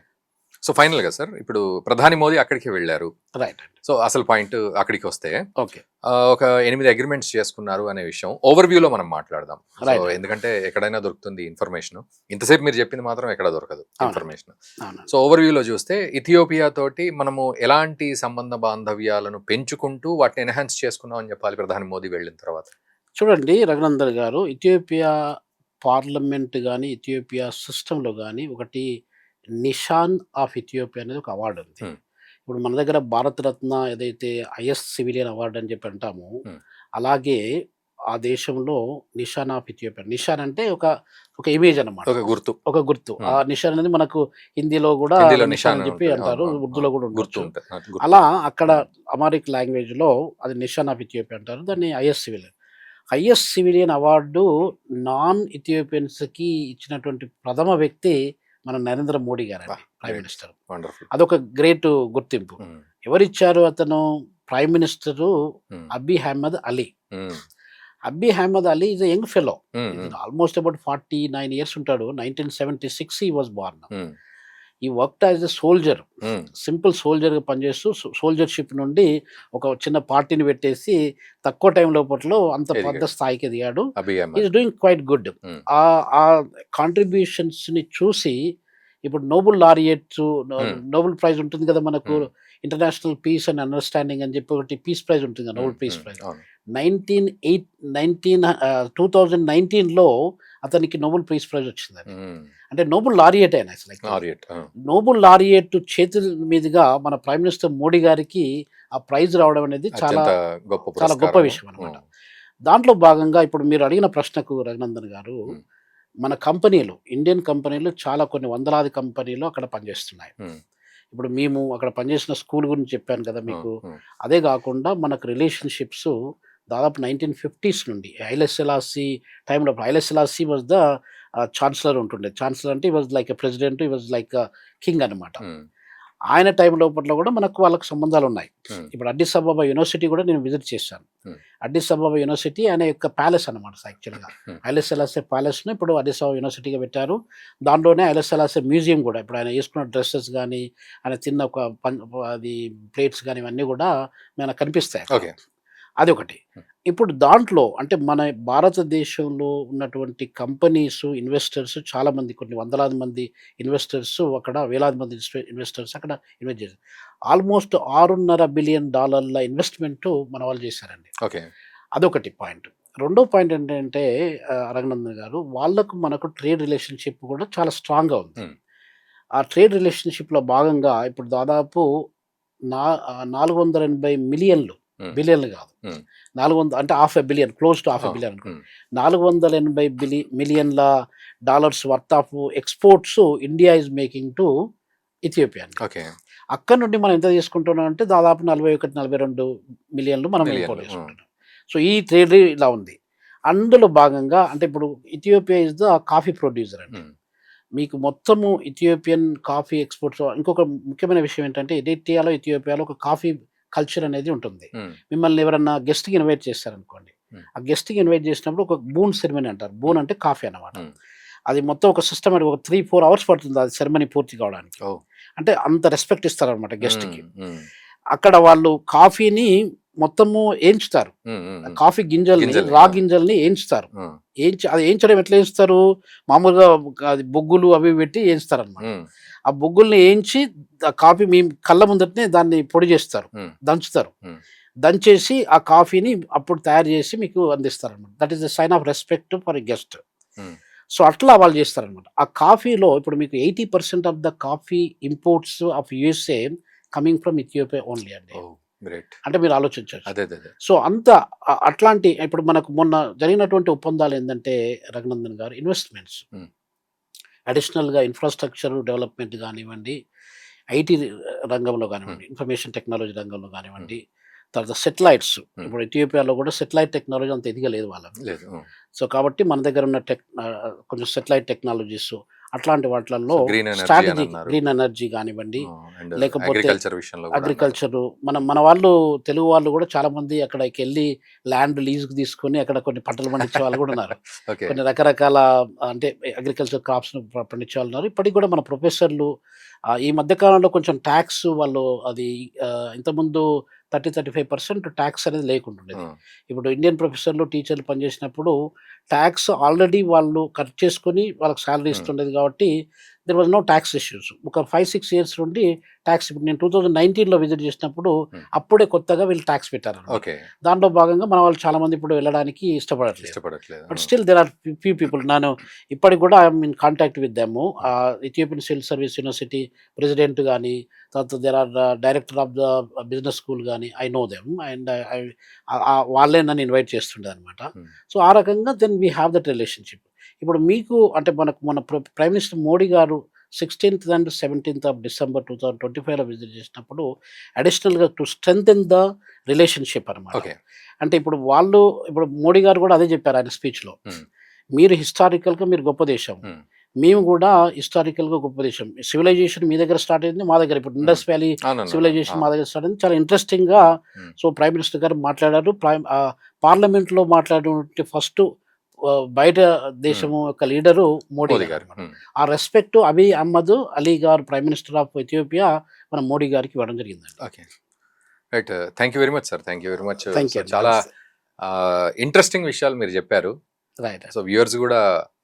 సో ఫైనల్‌గా సార్ ఇప్పుడు ప్రధాని మోదీ అక్కడికి వెళ్లారు. రైట్ అండి. సో అసలు పాయింట్ అక్కడికి వస్తే ఓకే. ఒక 8 అగ్రిమెంట్స్ చేసుకున్నారు అనే విషయం ఓవర్‌వ్యూలో మనం మాట్లాడదాం. So Right. ఎందుకంటే ఎక్కడైనా దొరుకుతుంది ఇన్ఫర్మేషన్. ఇంతసేపు మీరు చెప్పింది మాత్రం ఎక్కడ దొరకదు ఇన్ఫర్మేషన్. అవునండి. సో ఓవర్‌వ్యూలో చూస్తే ఇథియోపియా తోటి మనము ఎలాంటి సంబంధ బాంధవ్యాలను పెంచుకుంటూ వాటిని ఎన్హాన్స్ చేసుకున్నాం అని చెప్పాలి ప్రధాని మోదీ వెళ్ళిన తర్వాత. చూడండి రఘునందన్ గారు, ఇథియోపియా పార్లమెంట్ గాని, ఇథియోపియా సిస్టమ్‌లో గాని ఒకటి నిషాన్ ఆఫ్ ఇథియోపియా అనేది ఒక అవార్డ్ ఉంది. Hmm. ఇప్పుడు మన దగ్గర భారతరత్న ఏదైతే హైయెస్ట్ సివిలియన్ అవార్డ్ అని చెప్పి అంటామో, Hmm. అలాగే ఆ దేశంలో నిషాన్ ఆఫ్ ఇథియోపియా. నిషాన్ అంటే ఒక ఇమేజ్ అన్నమాట. ఒక గుర్తు. ఒక గుర్తు. ఆ నిషాన్ అనేది మనకు హిందీలో కూడా హిందీలో నిషాన్ నిషాన్ అని చెప్పి ఉంటుంది. అంటారు. అవును, అవును, ఉర్దూలో కూడా గుర్తు ఉండొచ్చు. ఉంటుంది. గుర్తు. అలా అక్కడ అమారిక్ లాంగ్వేజ్‌లో అది నిషాన్ ఆఫ్ ఇథియోపియా అంటారు. దాన్ని హైయెస్ట్ సివిలియన్ అవార్డు నాన్ ఇథియోపియన్స్‌కి ఇచ్చినటువంటి ప్రథమ వ్యక్తి మన నరేంద్ర మోడీ గారండి. Prime minister. వండర్ఫుల్. అదొక గ్రేట్ గుర్తింపు. ఎవరిచ్చారు అతను? Prime minister Abiy Ahmed Ali. Abiy Ahmed Ali is a young fellow. Almost about 49 years ఉంటాడు. 1976 he was born. He worked as a soldier. Simple సోల్జర్‌గా పనిచేస్తూ సోల్జర్‌షిప్ నుండి ఒక చిన్న పార్టీని పెట్టేసి తక్కువ టైం లోపట్లో అంత పెద్ద ఎదిగాడు. స్థాయికి ఎదిగాడు. Abiy Ahmed. Is doing quite good. Hmm. ఆ కాంట్రిబ్యూషన్స్‌ని చూసి ఇప్పుడు నోబెల్ లారియట్స్, నోబెల్ ప్రైజ్ ఉంటుంది కదా మనకు. ఇంటర్నేషనల్ పీస్ అండ్ అండర్‌స్టాండింగ్ అని చెప్పి ఒకటి పీస్ ప్రైజ్ ఉంటుంది కదా, నోబెల్ పీస్ ప్రైజ్. 2019లో అతనికి నోబెల్ పీస్ ప్రైజ్ వచ్చిందండి. అంటే నోబెల్ లారియట్ ఆయన అసలు. నోబెల్ లారియట్ చేతుల మీదుగా మన ప్రైమ్ మినిస్టర్ మోడీ గారికి ఆ ప్రైజ్ రావడం అనేది చాలా గొప్ప విషయం అన్నమాట. దాంట్లో భాగంగా ఇప్పుడు మీరు అడిగిన ప్రశ్నకు రఘునందన్ గారు, మన కంపెనీలు, ఇండియన్ కంపెనీలు చాలా కొన్ని వందలాది కంపెనీలు అక్కడ పనిచేస్తున్నాయి. ఇప్పుడు మేము అక్కడ పనిచేసిన స్కూల్ గురించి చెప్పాను కదా మీకు. అదే కాకుండా మనకు రిలేషన్‌షిప్స్ దాదాపు 1950s నుండి హైలే సెలాసీ టైంలో, హైలే సెలాసీ వాస్ ద ఛాన్సలర్ ఉంటుండే. ఛాన్సలర్ అంటే he was like a president, he was like a king అన్నమాట. ఆయన టైం లోపల కూడా మనకు వాళ్ళకి సంబంధాలు ఉన్నాయి. ఇప్పుడు అడ్డిస్ అబాబా యూనివర్సిటీ కూడా నేను విజిట్ చేశాను. అడ్డిస్ అబాబా యూనివర్సిటీ ఆయన యొక్క ప్యాలెస్ అన్నమాట యాక్చువల్‌గా. హైలే సెలాసీ ప్యాలెస్‌ని ఇప్పుడు అడ్డిస్ అబాబా యూనివర్సిటీగా పెట్టారు. దాంట్లోనే హైలే సెలాసీ మ్యూజియం కూడా, ఇప్పుడు ఆయన వేసుకున్న డ్రెసెస్ గానీ, ఆయన తిన్న ఒక అది ప్లేట్స్ గానీ ఇవన్నీ కూడా మనకు కనిపిస్తాయి. ఓకే. అదొకటి. ఇప్పుడు దాంట్లో అంటే మన భారతదేశంలో ఉన్నటువంటి కంపెనీస్, ఇన్వెస్టర్స్ చాలామంది, కొన్ని వందలాది మంది ఇన్వెస్టర్స్ అక్కడ, వేలాది మంది ఇన్వెస్టర్స్ అక్కడ ఇన్వెస్ట్ చేశారు. ఆల్మోస్ట్ $6.5 బిలియన్ ఇన్వెస్ట్‌మెంట్ మన వాళ్ళు చేశారండి. ఓకే. అదొకటి పాయింట్. రెండో పాయింట్ ఏంటంటే రఘునందన్ గారు, వాళ్ళకు మనకు ట్రేడ్ రిలేషన్‌షిప్ కూడా చాలా స్ట్రాంగ్‌గా ఉంది. ఆ ట్రేడ్ రిలేషన్‌షిప్‌లో భాగంగా ఇప్పుడు దాదాపు 480 మిలియన్లు, బిలియన్లు కాదు, 400 అంటే ½ బిలియన్, క్లోజ్ టు ½ బిలియన్ అనుకోండి. 480 మిలియన్ల dollars worth of exports India is making to Ethiopia. Okay. అక్కడి నుండి మనం ఎంత తీసుకుంటున్నాం అంటే దాదాపు 41, 42 మిలియన్లు మనం ఇంపోర్ట్ చేసుకుంటున్నాం. సో ఈ ట్రేడ్ ఇలా ఉంది. అందులో భాగంగా అంటే ఇప్పుడు Ethiopia is the coffee producer అండి. ఉమ్, మీకు మొత్తము ఇథియోపియన్ కాఫీ ఎక్స్‌పోర్ట్స్ ఇంకొక ముఖ్యమైన విషయం ఏంటంటే ఇథియోపియాలో ఒక కాఫీ కల్చర్ అనేది ఉంటుంది. ఉమ్, మిమ్మల్ని ఎవరన్నా గెస్ట్‌కి ఇన్వైట్ చేశారనుకోండి. ఉమ్, ఆ గెస్ట్‌కి ఇన్వైట్ చేసినప్పుడు ఒక బూన్ సెరమనీ అంటారు. బూన్ అంటే కాఫీ అన్నమాట. ఉమ్. అది మొత్తం ఒక సిస్టమాటిక్ ఒక 3, 4 అవర్స్ పడుతుంది అది సెరమనీ పూర్తి కావడానికి. ఓ. అంటే అంత రెస్పెక్ట్ ఇస్తారనమాట గెస్ట్‌కి. ఉమ్, ఉమ్, అక్కడ వాళ్ళు కాఫీని మొత్తము ఏంచుతారు. ఉమ్, ఉమ్, ఉమ్. కాఫీ గింజల్ని, గింజల్ని, రా గింజల్ని ఏంచుతారు. ఉమ్, అది ఏంచడం ఎట్లా ఏంచుతారు? మామూలుగా అది బొగ్గులు అవి పెట్టి ఏంచుతారనమాట. ఉమ్, ఆ బొగ్గుల్ని ఏంచి కాఫీ మీ కళ్ళ ముందటనే దాన్ని పొడి చేస్తారు. ఉమ్, దంచుతారు. ఉమ్. దంచేసి ఆ కాఫీని అప్పుడు తయారు చేసి మీకు అందిస్తారనమాట. That is the sign of respect for a guest. Um. So అట్లా వాళ్ళు చేస్తారనమాట. ఆ కాఫీలో ఇప్పుడు మీకు 80% of the coffee imports of USA coming from Ethiopia only అండి. Oh, great. అంటే మీరు ఆలోచించొచ్చు. అదే అదే అదే. సో అంత అట్లాంటి ఇప్పుడు మనకు మొన్న జరిగినటువంటి ఒప్పందాలు ఏందంటే రఘునందన్ గారు ఇన్వెస్ట్‌మెంట్స్. ఉమ్, అడిషనల్‌గా ఇన్‌ఫ్రాస్ట్రక్చర్ డెవలప్‌మెంట్ గానివ్వండి, ఐటీ రంగంలో ఉమ్, గానివ్వండి, ఇన్ఫర్మేషన్ టెక్నాలజీ రంగంలో గానివ్వండి, తర్వాత సెటిలైట్స్. ఉమ్. ఇప్పుడు ఇథియోపియాలో కూడా సెటిలైట్ టెక్నాలజీ అంత ఎదగలేదు వాళ్ళకి. లేదు. ఉమ్. సో కాబట్టి మన దగ్గర ఉన్న కొంచెం సెటిలైట్ టెక్నాలజీస్ అట్లాంటి వాటిలలో గ్రీన్ ఎనర్జీ అని స్ట్రాటజీ అన్నారు. గ్రీన్ ఎనర్జీ గానివ్వండి, అండ్ లేకపోతే అగ్రికల్చర్ విషయంలో కూడా అన్నారు. అగ్రికల్చరు మన వాళ్ళు తెలుగు వాళ్ళు కూడా చాలామంది అక్కడికెళ్ళి ల్యాండ్ లీజ్‌కి తీసుకొని అక్కడ కొన్ని పంటలు పండించే వాళ్ళు కూడా ఉన్నారు. ఓకే. కొన్ని రకరకాల అంటే అగ్రికల్చర్ క్రాప్స్‌ని పండించే వాళ్ళు ఉన్నారు. ఇప్పటికి కూడా మన ప్రొఫెసర్‌లు ఈ మధ్య కాలంలో కొంచెం టాక్స్ వాళ్ళు అది ఇంతకుముందు 35% టాక్స్ అనేది లేకుండుండేది. ఉమ్, ఇప్పుడు ఇండియన్ ప్రొఫెసర్‌లు, టీచర్‌లు పనిచేసినప్పుడు టాక్స్ ఆల్రెడీ వాళ్ళు కట్ చేసుకొని వాళ్ళకి సాలరీ ఉమ్, ఇస్తుండేది కాబట్టి there was no tax issues. ఒక 5, 6 ఇయర్స్ నుండి టాక్స్ ఇప్పుడు నేను 2019లో విజిట్ చేసినప్పుడు ఉమ్. అప్పుడే కొత్తగా వీళ్ళు టాక్స్ పెట్టారన్నమాట. ఓకే. దాంట్లో భాగంగా మన వాళ్ళు చాలామంది ఇప్పుడు వెళ్ళడానికి ఇష్టపడట్లేదు. ఇష్టపడట్లేదు. But still there are few people. నేను ఇప్పటికి కూడా I am in contact with them. Ethiopian civil service university president గాని, తర్వాత there are director of the business school గాని ఐ నో దెమ్. అండ్ వాళ్ళే నన్ను ఇన్వైట్ చేస్తుండేదన్నమాట. ఉమ్, సో ఆ రకంగా దెన్ వీ హావ్ దట్ రిలేషన్‌షిప్. ఇప్పుడు మీకు అంటే మనకు మన ప్రైమ్ మినిస్టర్ మోడీ గారు 16th and 17th of December 2025లో విజిట్ చేసినప్పుడు అడిషనల్‌గా టు స్ట్రెంథెన్ ద రిలేషన్‌షిప్ అనమాట. ఓకే. అంటే ఇప్పుడు ఇప్పుడు మోడీ గారు కూడా అదే చెప్పారు ఆయన స్పీచ్‌లో. ఉమ్, మీరు హిస్టారికల్‌గా మీరు గొప్ప దేశం. ఉమ్, మేము కూడా హిస్టారికల్‌గా గొప్ప దేశం. సివిలైజేషన్ మీ దగ్గర స్టార్ట్ అయింది. మా దగ్గర ఇప్పుడు ఉమ్. ఇండస్ వ్యాలీ అవునవును. సివిలైజేషన్ మా అవును. దగ్గర స్టార్ట్ అయింది. చాలా ఇంట్రెస్టింగ్‌గా ఉమ్, సో ప్రైమ్ మినిస్టర్ గారు మాట్లాడారు. పార్లమెంట్‌లో మాట్లాడినటువంటి ఫస్ట్ బయట ఉమ్. దేశము యొక్క లీడరు మోడీ మోదీ గారు గారు. అన్నమాట. ఉమ్, ఆ రెస్పెక్ట్ అబీ అహ్మద్ అలీ గారు ప్రైమ్ మినిస్టర్ ఆఫ్ ఇథియోపియా మన మోడీ గారికి ఇవ్వడం జరిగిందండి. Okay. Right. Thank you very much sir. Thank you very much. Thank so you అండి. చాలా నమస్తే. ఇంట్రెస్టింగ్ విషయాలు మీరు చెప్పారు. రైట్. సో వ్యూయర్స్ కూడా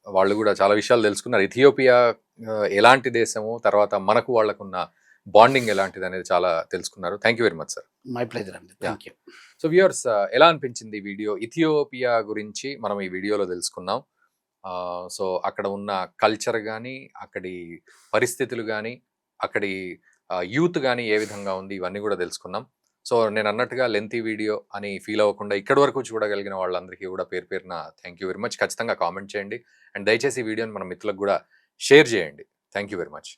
వాళ్ళు కూడా చాలా విషయాలు తెలుసుకున్నారు. ఇథియోపియా ఎలాంటి దేశము, తర్వాత మనకు వాళ్ళకున్న బాండింగ్ ఎలాంటిది అనేది చాలా తెలుసుకున్నారు. Thank you very much sir. My pleasure అండి. Thank you. సో వ్యూయర్స్ ఎలా అనిపించింది ఈ వీడియో? ఇథియోపియా గురించి మనం ఈ వీడియోలో తెలుసుకున్నాం. సో అక్కడ ఉన్న కల్చర్ కానీ, అక్కడి పరిస్థితులు కానీ, అక్కడి యూత్ కానీ ఏ విధంగా ఉంది, ఇవన్నీ కూడా తెలుసుకున్నాం. సో నేను అన్నట్టుగా లెంతీ వీడియో అని ఫీల్ అవ్వకుండా ఇక్కడి వరకు చూడగలిగిన వాళ్ళందరికీ కూడా పేరు పేరున థ్యాంక్ యూ వెరీ మచ్. ఖచ్చితంగా కామెంట్ చేయండి అండ్ దయచేసి ఈ వీడియోని మన మిత్రులకు కూడా షేర్ చేయండి. Thank you very much.